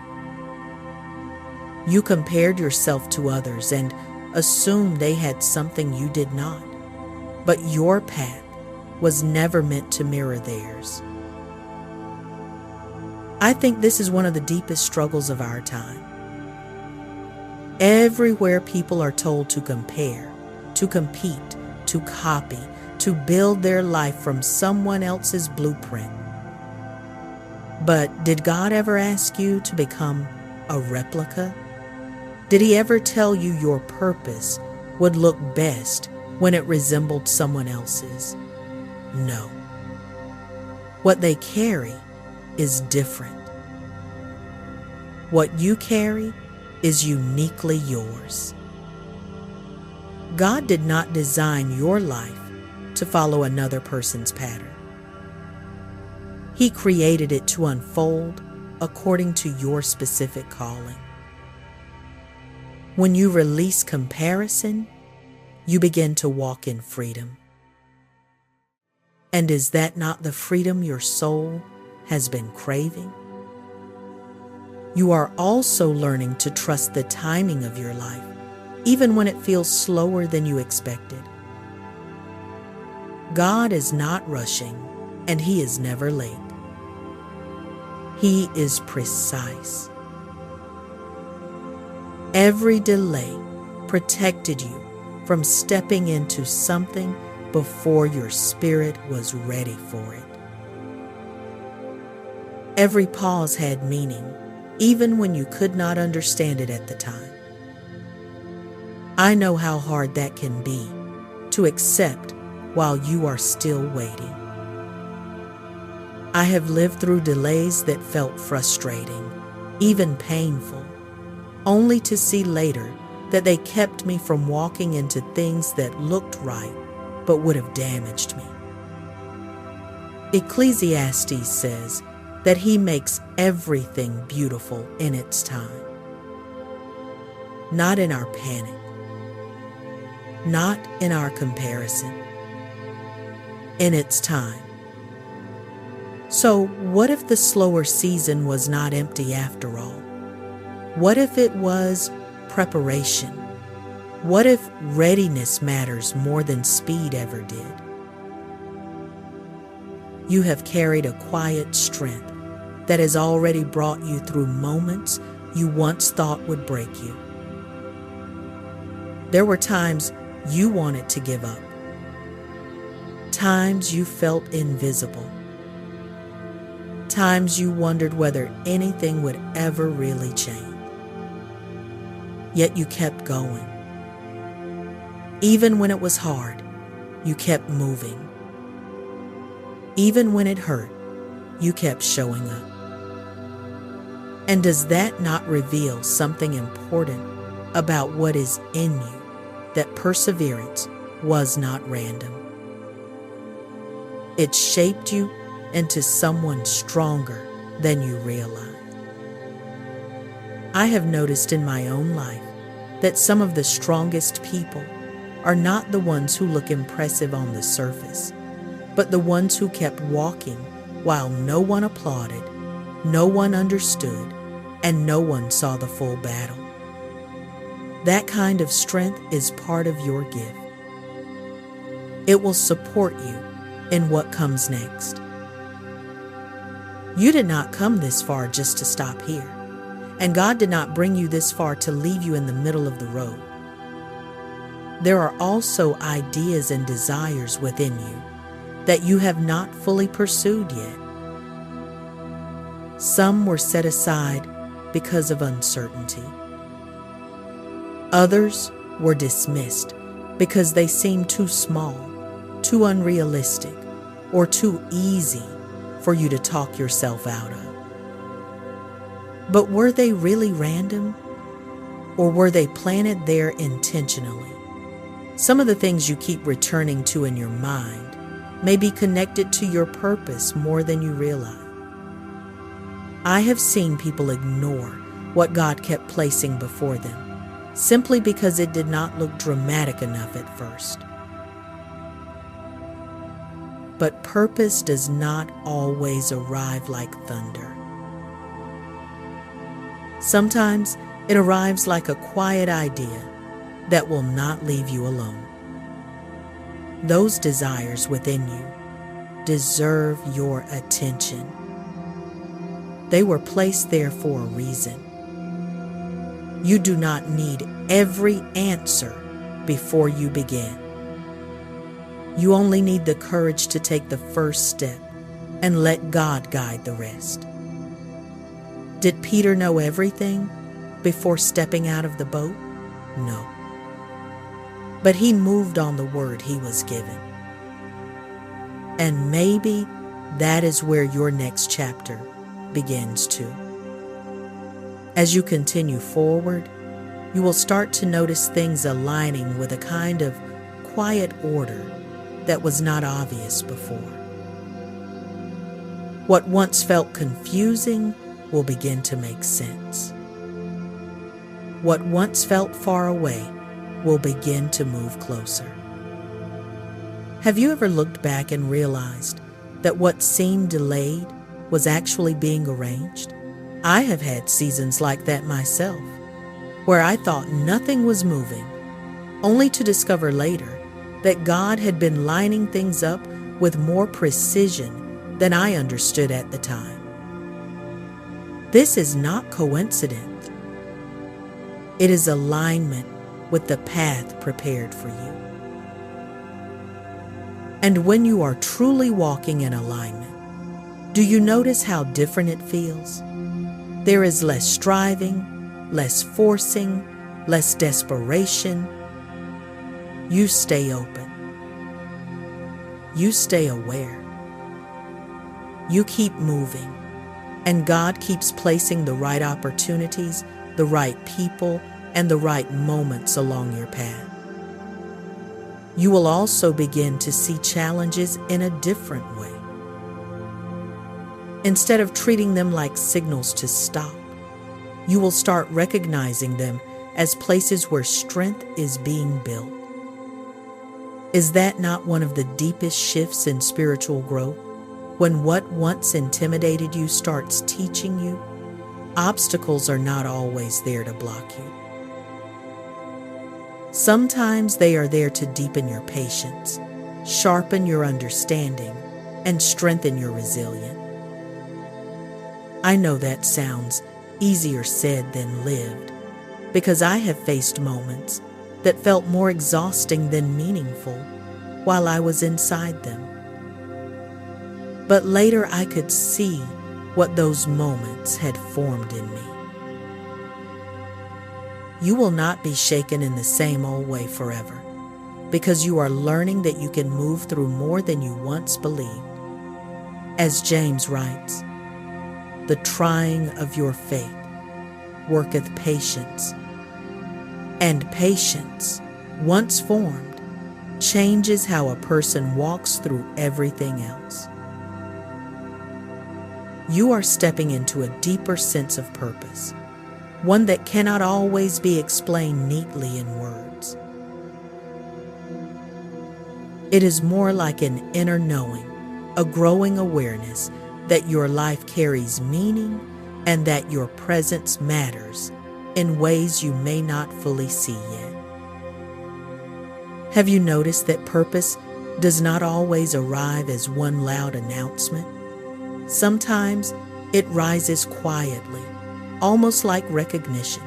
You compared yourself to others and assumed they had something you did not, but your path was never meant to mirror theirs. I think this is one of the deepest struggles of our time. Everywhere people are told to compare, to compete, to copy, to build their life from someone else's blueprint. But did God ever ask you to become a replica? Did He ever tell you your purpose would look best when it resembled someone else's? No. What they carry is different. What you carry is uniquely yours. God did not design your life to follow another person's pattern. He created it to unfold according to your specific calling. When you release comparison, you begin to walk in freedom. And is that not the freedom your soul has been craving? You are also learning to trust the timing of your life, even when it feels slower than you expected. God is not rushing, and He is never late. He is precise. Every delay protected you from stepping into something before your spirit was ready for it. Every pause had meaning, even when you could not understand it at the time. I know how hard that can be, to accept while you are still waiting. I have lived through delays that felt frustrating, even painful, only to see later that they kept me from walking into things that looked right but would have damaged me. Ecclesiastes says that He makes everything beautiful in its time. Not in our panic, not in our comparison, in its time. So what if the slower season was not empty after all? What if it was preparation? What if readiness matters more than speed ever did? You have carried a quiet strength that has already brought you through moments you once thought would break you. There were times you wanted to give up, times you felt invisible, times you wondered whether anything would ever really change. Yet you kept going. Even when it was hard, you kept moving. Even when it hurt, you kept showing up. And does that not reveal something important about what is in you, that perseverance was not random? It shaped you into someone stronger than you realized. I have noticed in my own life that some of the strongest people are not the ones who look impressive on the surface, but the ones who kept walking while no one applauded, no one understood, and no one saw the full battle. That kind of strength is part of your gift. It will support you in what comes next. You did not come this far just to stop here, and God did not bring you this far to leave you in the middle of the road. There are also ideas and desires within you that you have not fully pursued yet. Some were set aside because of uncertainty. Others were dismissed because they seemed too small, too unrealistic, or too easy for you to talk yourself out of. But were they really random, or were they planted there intentionally? Some of the things you keep returning to in your mind may be connected to your purpose more than you realize. I have seen people ignore what God kept placing before them, simply because it did not look dramatic enough at first. But purpose does not always arrive like thunder. Sometimes it arrives like a quiet idea that will not leave you alone. Those desires within you deserve your attention. They were placed there for a reason. You do not need every answer before you begin. You only need the courage to take the first step and let God guide the rest. Did Peter know everything before stepping out of the boat? No. But he moved on the word he was given. And maybe that is where your next chapter begins too. As you continue forward, you will start to notice things aligning with a kind of quiet order that was not obvious before. What once felt confusing will begin to make sense. What once felt far away will begin to move closer. Have you ever looked back and realized that what seemed delayed was actually being arranged? I have had seasons like that myself, where I thought nothing was moving, only to discover later that God had been lining things up with more precision than I understood at the time. This is not coincidence. It is alignment with the path prepared for you. And when you are truly walking in alignment, do you notice how different it feels? There is less striving, less forcing, less desperation. You stay open. You stay aware. You keep moving, and God keeps placing the right opportunities, the right people, and the right moments along your path. You will also begin to see challenges in a different way. Instead of treating them like signals to stop, you will start recognizing them as places where strength is being built. Is that not one of the deepest shifts in spiritual growth? When what once intimidated you starts teaching you, obstacles are not always there to block you. Sometimes they are there to deepen your patience, sharpen your understanding, and strengthen your resilience. I know that sounds easier said than lived, because I have faced moments that felt more exhausting than meaningful while I was inside them. But later I could see what those moments had formed in me. You will not be shaken in the same old way forever, because you are learning that you can move through more than you once believed. As James writes, "The trying of your faith worketh patience, and patience, once formed, changes how a person walks through everything else." You are stepping into a deeper sense of purpose, one that cannot always be explained neatly in words. It is more like an inner knowing, a growing awareness that your life carries meaning and that your presence matters in ways you may not fully see yet. Have you noticed that purpose does not always arrive as one loud announcement? Sometimes it rises quietly, almost like recognition.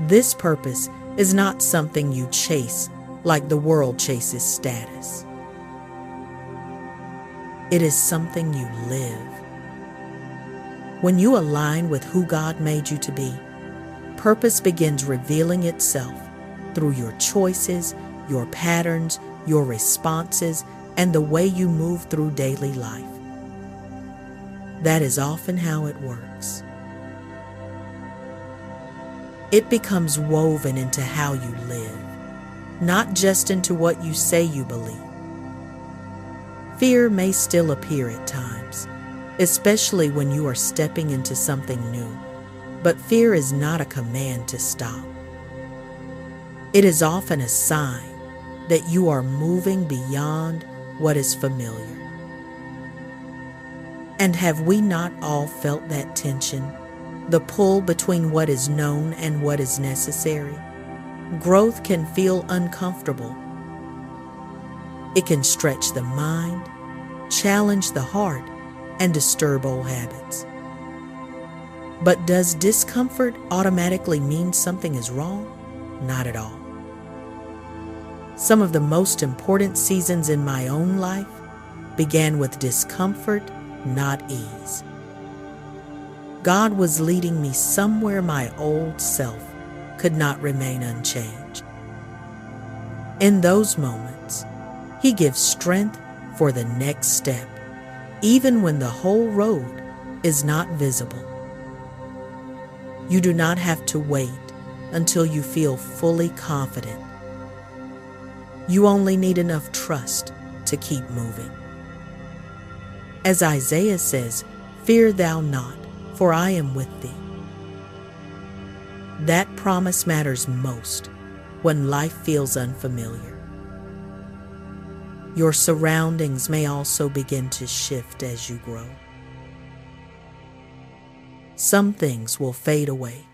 This purpose is not something you chase like the world chases status. It is something you live. When you align with who God made you to be, purpose begins revealing itself through your choices, your patterns, your responses, and the way you move through daily life. That is often how it works. It becomes woven into how you live, not just into what you say you believe. Fear may still appear at times, especially when you are stepping into something new, but fear is not a command to stop. It is often a sign that you are moving beyond what is familiar. And have we not all felt that tension, the pull between what is known and what is necessary? Growth can feel uncomfortable. It can stretch the mind, challenge the heart, and disturb old habits. But does discomfort automatically mean something is wrong? Not at all. Some of the most important seasons in my own life began with discomfort, not ease. God was leading me somewhere my old self could not remain unchanged. In those moments, He gives strength for the next step, even when the whole road is not visible. You do not have to wait until you feel fully confident. You only need enough trust to keep moving. As Isaiah says, "Fear thou not, for I am with thee." That promise matters most when life feels unfamiliar. Your surroundings may also begin to shift as you grow. Some things will fade away.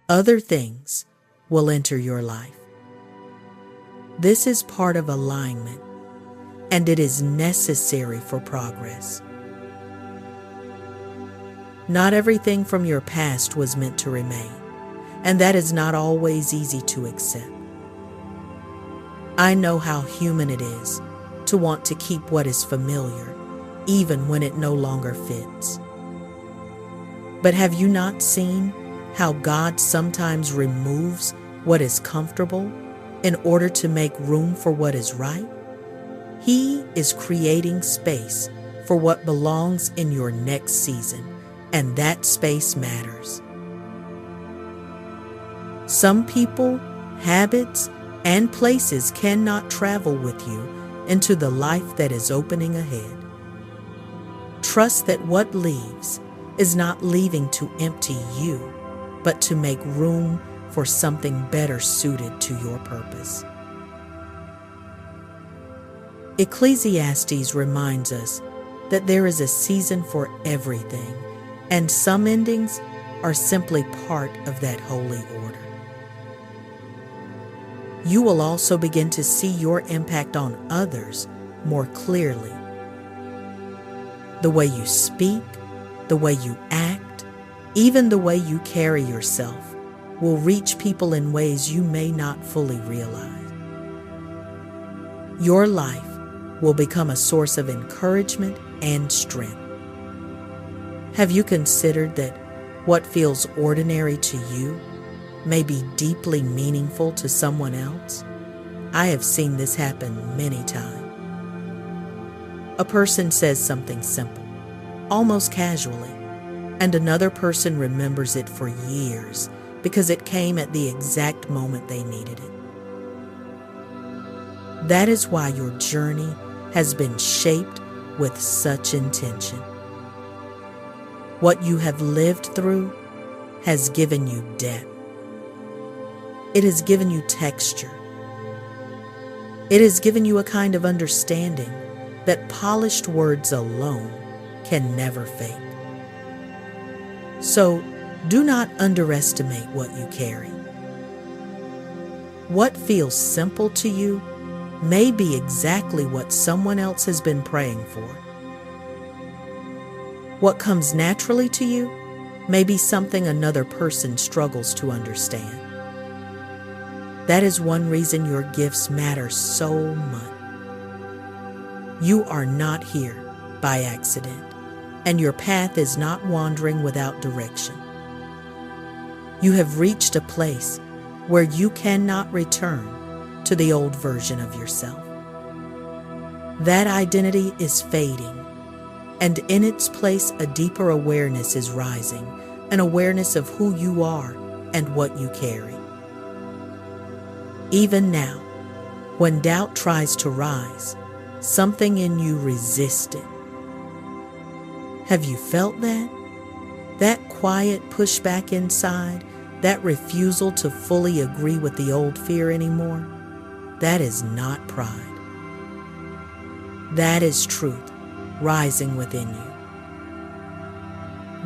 Other things will enter your life. This is part of alignment, and it is necessary for progress. Not everything from your past was meant to remain, and that is not always easy to accept. I know how human it is to want to keep what is familiar, even when it no longer fits. But have you not seen how God sometimes removes what is comfortable in order to make room for what is right? He is creating space for what belongs in your next season, and that space matters. Some people, habits, and places cannot travel with you into the life that is opening ahead. Trust that what leaves is not leaving to empty you, but to make room for something better suited to your purpose. Ecclesiastes reminds us that there is a season for everything, and some endings are simply part of that holy order. You will also begin to see your impact on others more clearly. The way you speak, the way you act, even the way you carry yourself will reach people in ways you may not fully realize. Your life will become a source of encouragement and strength. Have you considered that what feels ordinary to you may be deeply meaningful to someone else? I have seen this happen many times. A person says something simple, almost casually, and another person remembers it for years because it came at the exact moment they needed it. That is why your journey has been shaped with such intention. What you have lived through has given you depth. It has given you texture. It has given you a kind of understanding that polished words alone can never fake. So, do not underestimate what you carry. What feels simple to you may be exactly what someone else has been praying for. What comes naturally to you may be something another person struggles to understand. That is one reason your gifts matter so much. You are not here by accident, and your path is not wandering without direction. You have reached a place where you cannot return to the old version of yourself. That identity is fading, and in its place a deeper awareness is rising, an awareness of who you are and what you carry. Even now, when doubt tries to rise, something in you resists it. Have you felt that? That quiet pushback inside, that refusal to fully agree with the old fear anymore? That is not pride. That is truth rising within you.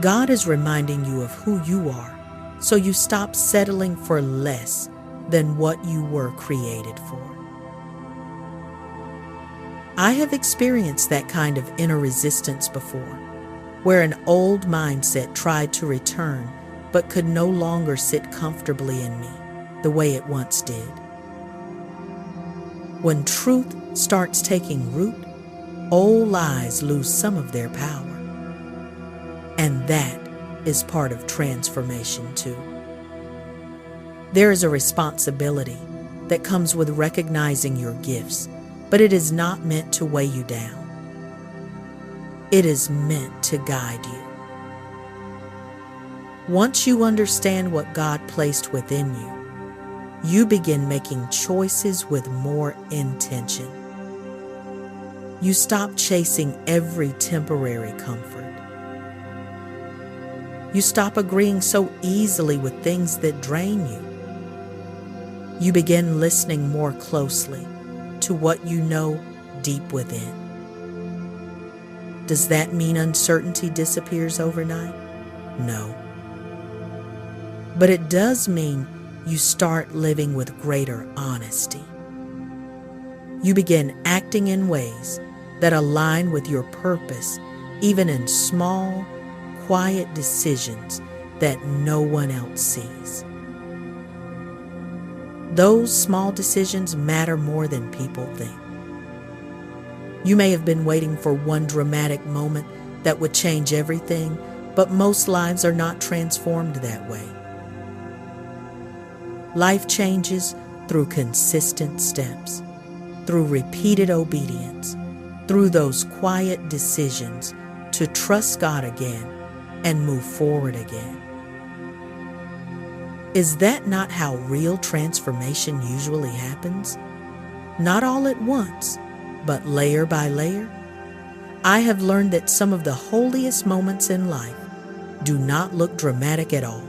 God is reminding you of who you are, so you stop settling for less than what you were created for. I have experienced that kind of inner resistance before. where an old mindset tried to return but could no longer sit comfortably in me the way it once did. When truth starts taking root, old lies lose some of their power. And that is part of transformation too. There is a responsibility that comes with recognizing your gifts, but it is not meant to weigh you down. It is meant to guide you. Once you understand what God placed within you, you begin making choices with more intention. You stop chasing every temporary comfort. You stop agreeing so easily with things that drain you. You begin listening more closely to what you know deep within. Does that mean uncertainty disappears overnight? No. But it does mean you start living with greater honesty. You begin acting in ways that align with your purpose, even in small, quiet decisions that no one else sees. Those small decisions matter more than people think. You may have been waiting for one dramatic moment that would change everything, but most lives are not transformed that way. Life changes through consistent steps, through repeated obedience, through those quiet decisions to trust God again and move forward again. Is that not how real transformation usually happens? Not all at once, but layer by layer. I have learned that some of the holiest moments in life do not look dramatic at all.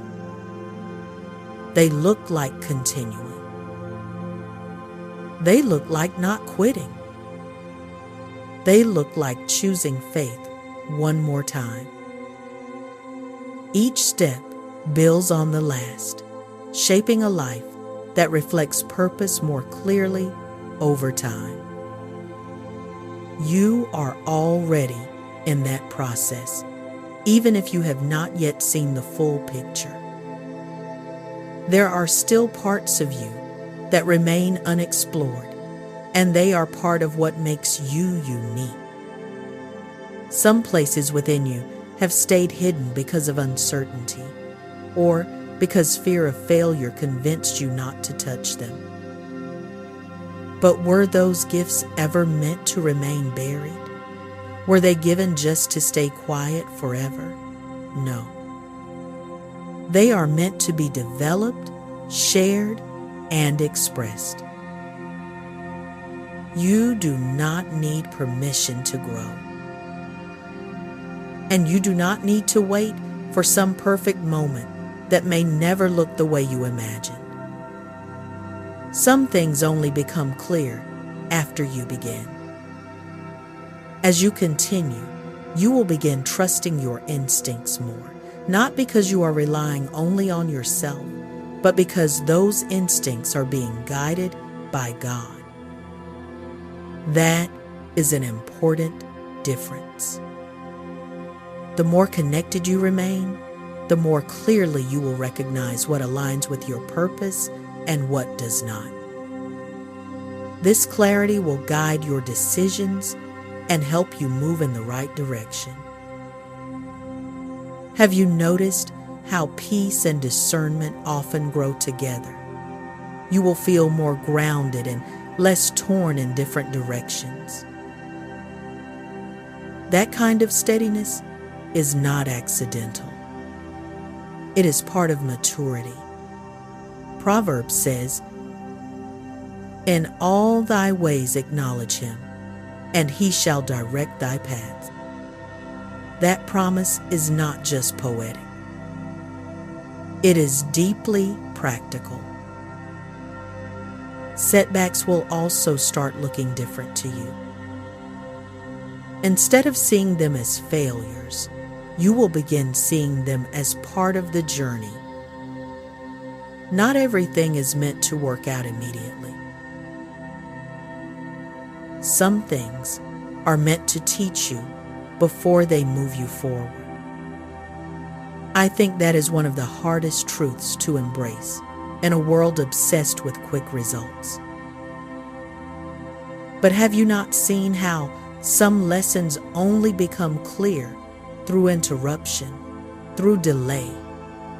They look like continuing. They look like not quitting. They look like choosing faith one more time. Each step builds on the last, shaping a life that reflects purpose more clearly over time. You are already in that process, even if you have not yet seen the full picture. There are still parts of you that remain unexplored, and they are part of what makes you unique. Some places within you have stayed hidden because of uncertainty, or because fear of failure convinced you not to touch them. But were those gifts ever meant to remain buried? Were they given just to stay quiet forever? No. They are meant to be developed, shared, and expressed. You do not need permission to grow. And you do not need to wait for some perfect moment that may never look the way you imagined. Some things only become clear after you begin. As you continue, you will begin trusting your instincts more, not because you are relying only on yourself, but because those instincts are being guided by God. That is an important difference. The more connected you remain, the more clearly you will recognize what aligns with your purpose and what does not. This clarity will guide your decisions and help you move in the right direction. Have you noticed how peace and discernment often grow together? You will feel more grounded and less torn in different directions. That kind of steadiness is not accidental. It is part of maturity. Proverbs says, "In all thy ways acknowledge him, and he shall direct thy paths." That promise is not just poetic. It is deeply practical. Setbacks will also start looking different to you. Instead of seeing them as failures, you will begin seeing them as part of the journey. Not everything is meant to work out immediately. Some things are meant to teach you before they move you forward. I think that is one of the hardest truths to embrace in a world obsessed with quick results. But have you not seen how some lessons only become clear through interruption, through delay,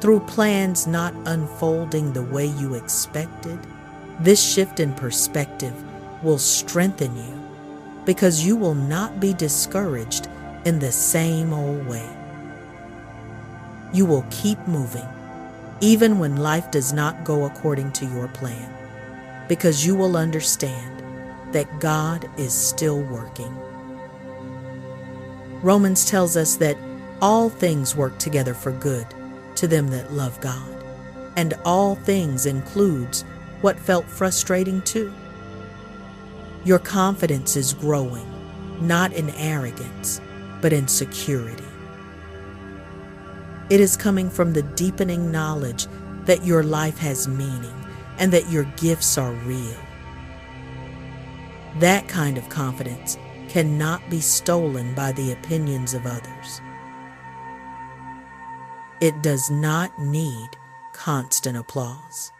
through plans not unfolding the way you expected? This shift in perspective will strengthen you because you will not be discouraged in the same old way. You will keep moving, even when life does not go according to your plan, because you will understand that God is still working. Romans tells us that all things work together for good to them that love God, and all things includes what felt frustrating too. Your confidence is growing, not in arrogance, but in security. It is coming from the deepening knowledge that your life has meaning and that your gifts are real. That kind of confidence cannot be stolen by the opinions of others. It does not need constant applause.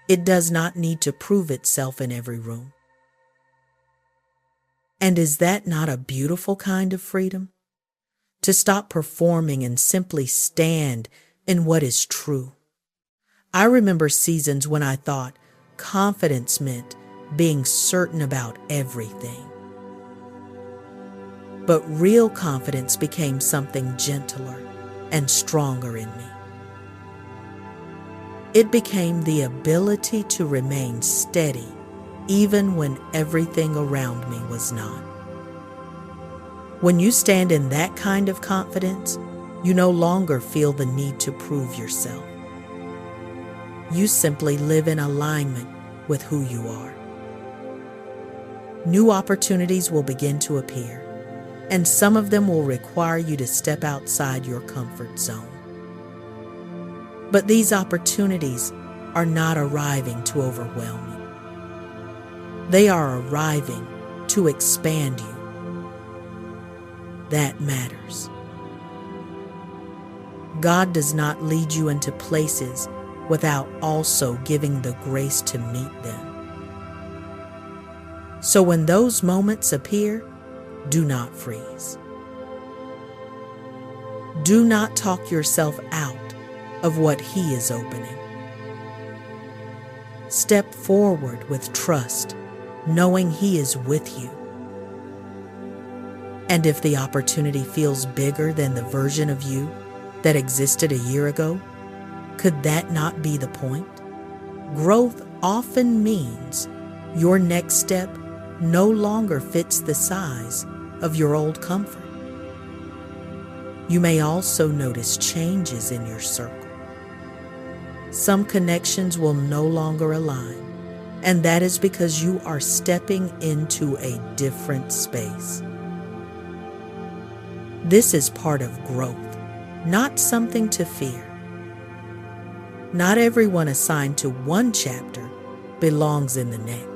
It does not need to prove itself in every room. And is that not a beautiful kind of freedom? To stop performing and simply stand in what is true. I remember seasons when I thought confidence meant being certain about everything. But real confidence became something gentler and stronger in me. It became the ability to remain steady even when everything around me was not. When you stand in that kind of confidence, you no longer feel the need to prove yourself. You simply live in alignment with who you are. New opportunities will begin to appear, and some of them will require you to step outside your comfort zone. But these opportunities are not arriving to overwhelm you. They are arriving to expand you. That matters. God does not lead you into places without also giving the grace to meet them. So when those moments appear, do not freeze. Do not talk yourself out of what He is opening. Step forward with trust, knowing He is with you. And if the opportunity feels bigger than the version of you that existed a year ago, could that not be the point? Growth often means your next step no longer fits the size of your old comfort. You may also notice changes in your circle. Some connections will no longer align, and that is because you are stepping into a different space. This is part of growth, not something to fear. Not everyone assigned to one chapter belongs in the next.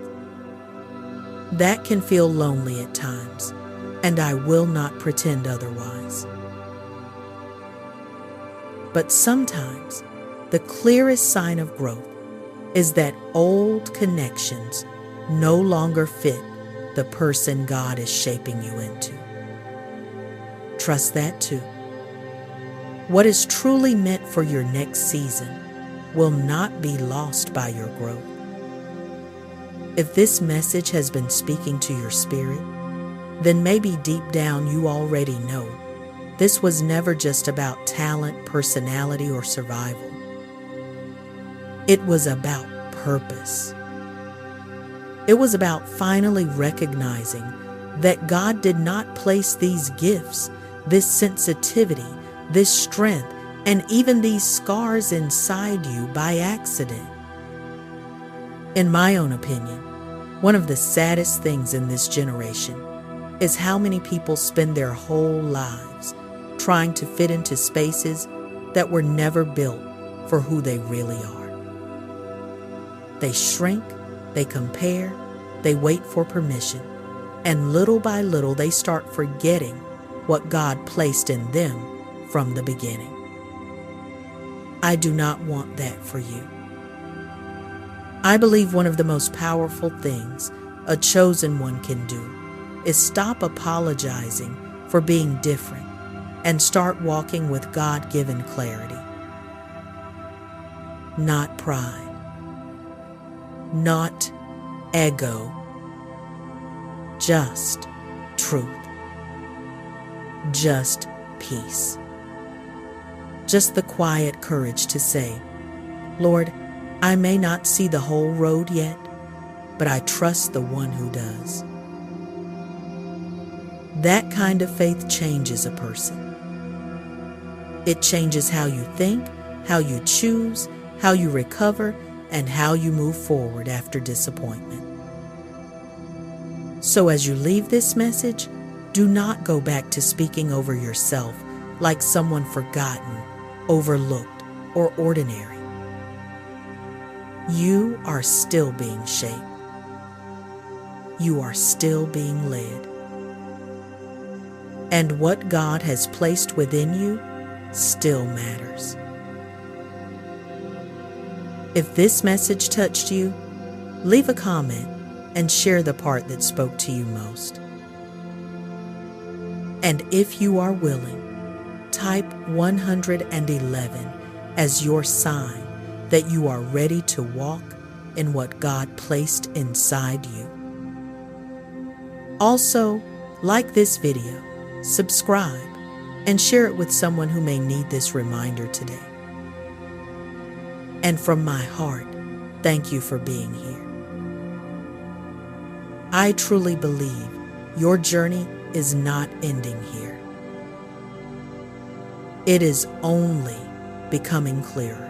That can feel lonely at times, and I will not pretend otherwise. But sometimes, the clearest sign of growth is that old connections no longer fit the person God is shaping you into. Trust that too. What is truly meant for your next season will not be lost by your growth. If this message has been speaking to your spirit, then maybe deep down you already know this was never just about talent, personality, or survival. It was about purpose. It was about finally recognizing that God did not place these gifts, this sensitivity, this strength, and even these scars inside you by accident. In my own opinion, one of the saddest things in this generation is how many people spend their whole lives trying to fit into spaces that were never built for who they really are. They shrink, they compare, they wait for permission, and little by little they start forgetting what God placed in them from the beginning. I do not want that for you. I believe one of the most powerful things a chosen one can do is stop apologizing for being different and start walking with God-given clarity. Not pride, not ego, just truth, just peace. Just the quiet courage to say, Lord, I may not see the whole road yet, but I trust the one who does. That kind of faith changes a person. It changes how you think, how you choose, how you recover, and how you move forward after disappointment. So as you leave this message, do not go back to speaking over yourself like someone forgotten, overlooked, or ordinary. You are still being shaped. You are still being led. And what God has placed within you still matters. If this message touched you, leave a comment and share the part that spoke to you most. And if you are willing, type 111 as your sign that you are ready to walk in what God placed inside you. Also, like this video, subscribe, and share it with someone who may need this reminder today. And from my heart, thank you for being here. I truly believe your journey is not ending here. It is only becoming clearer.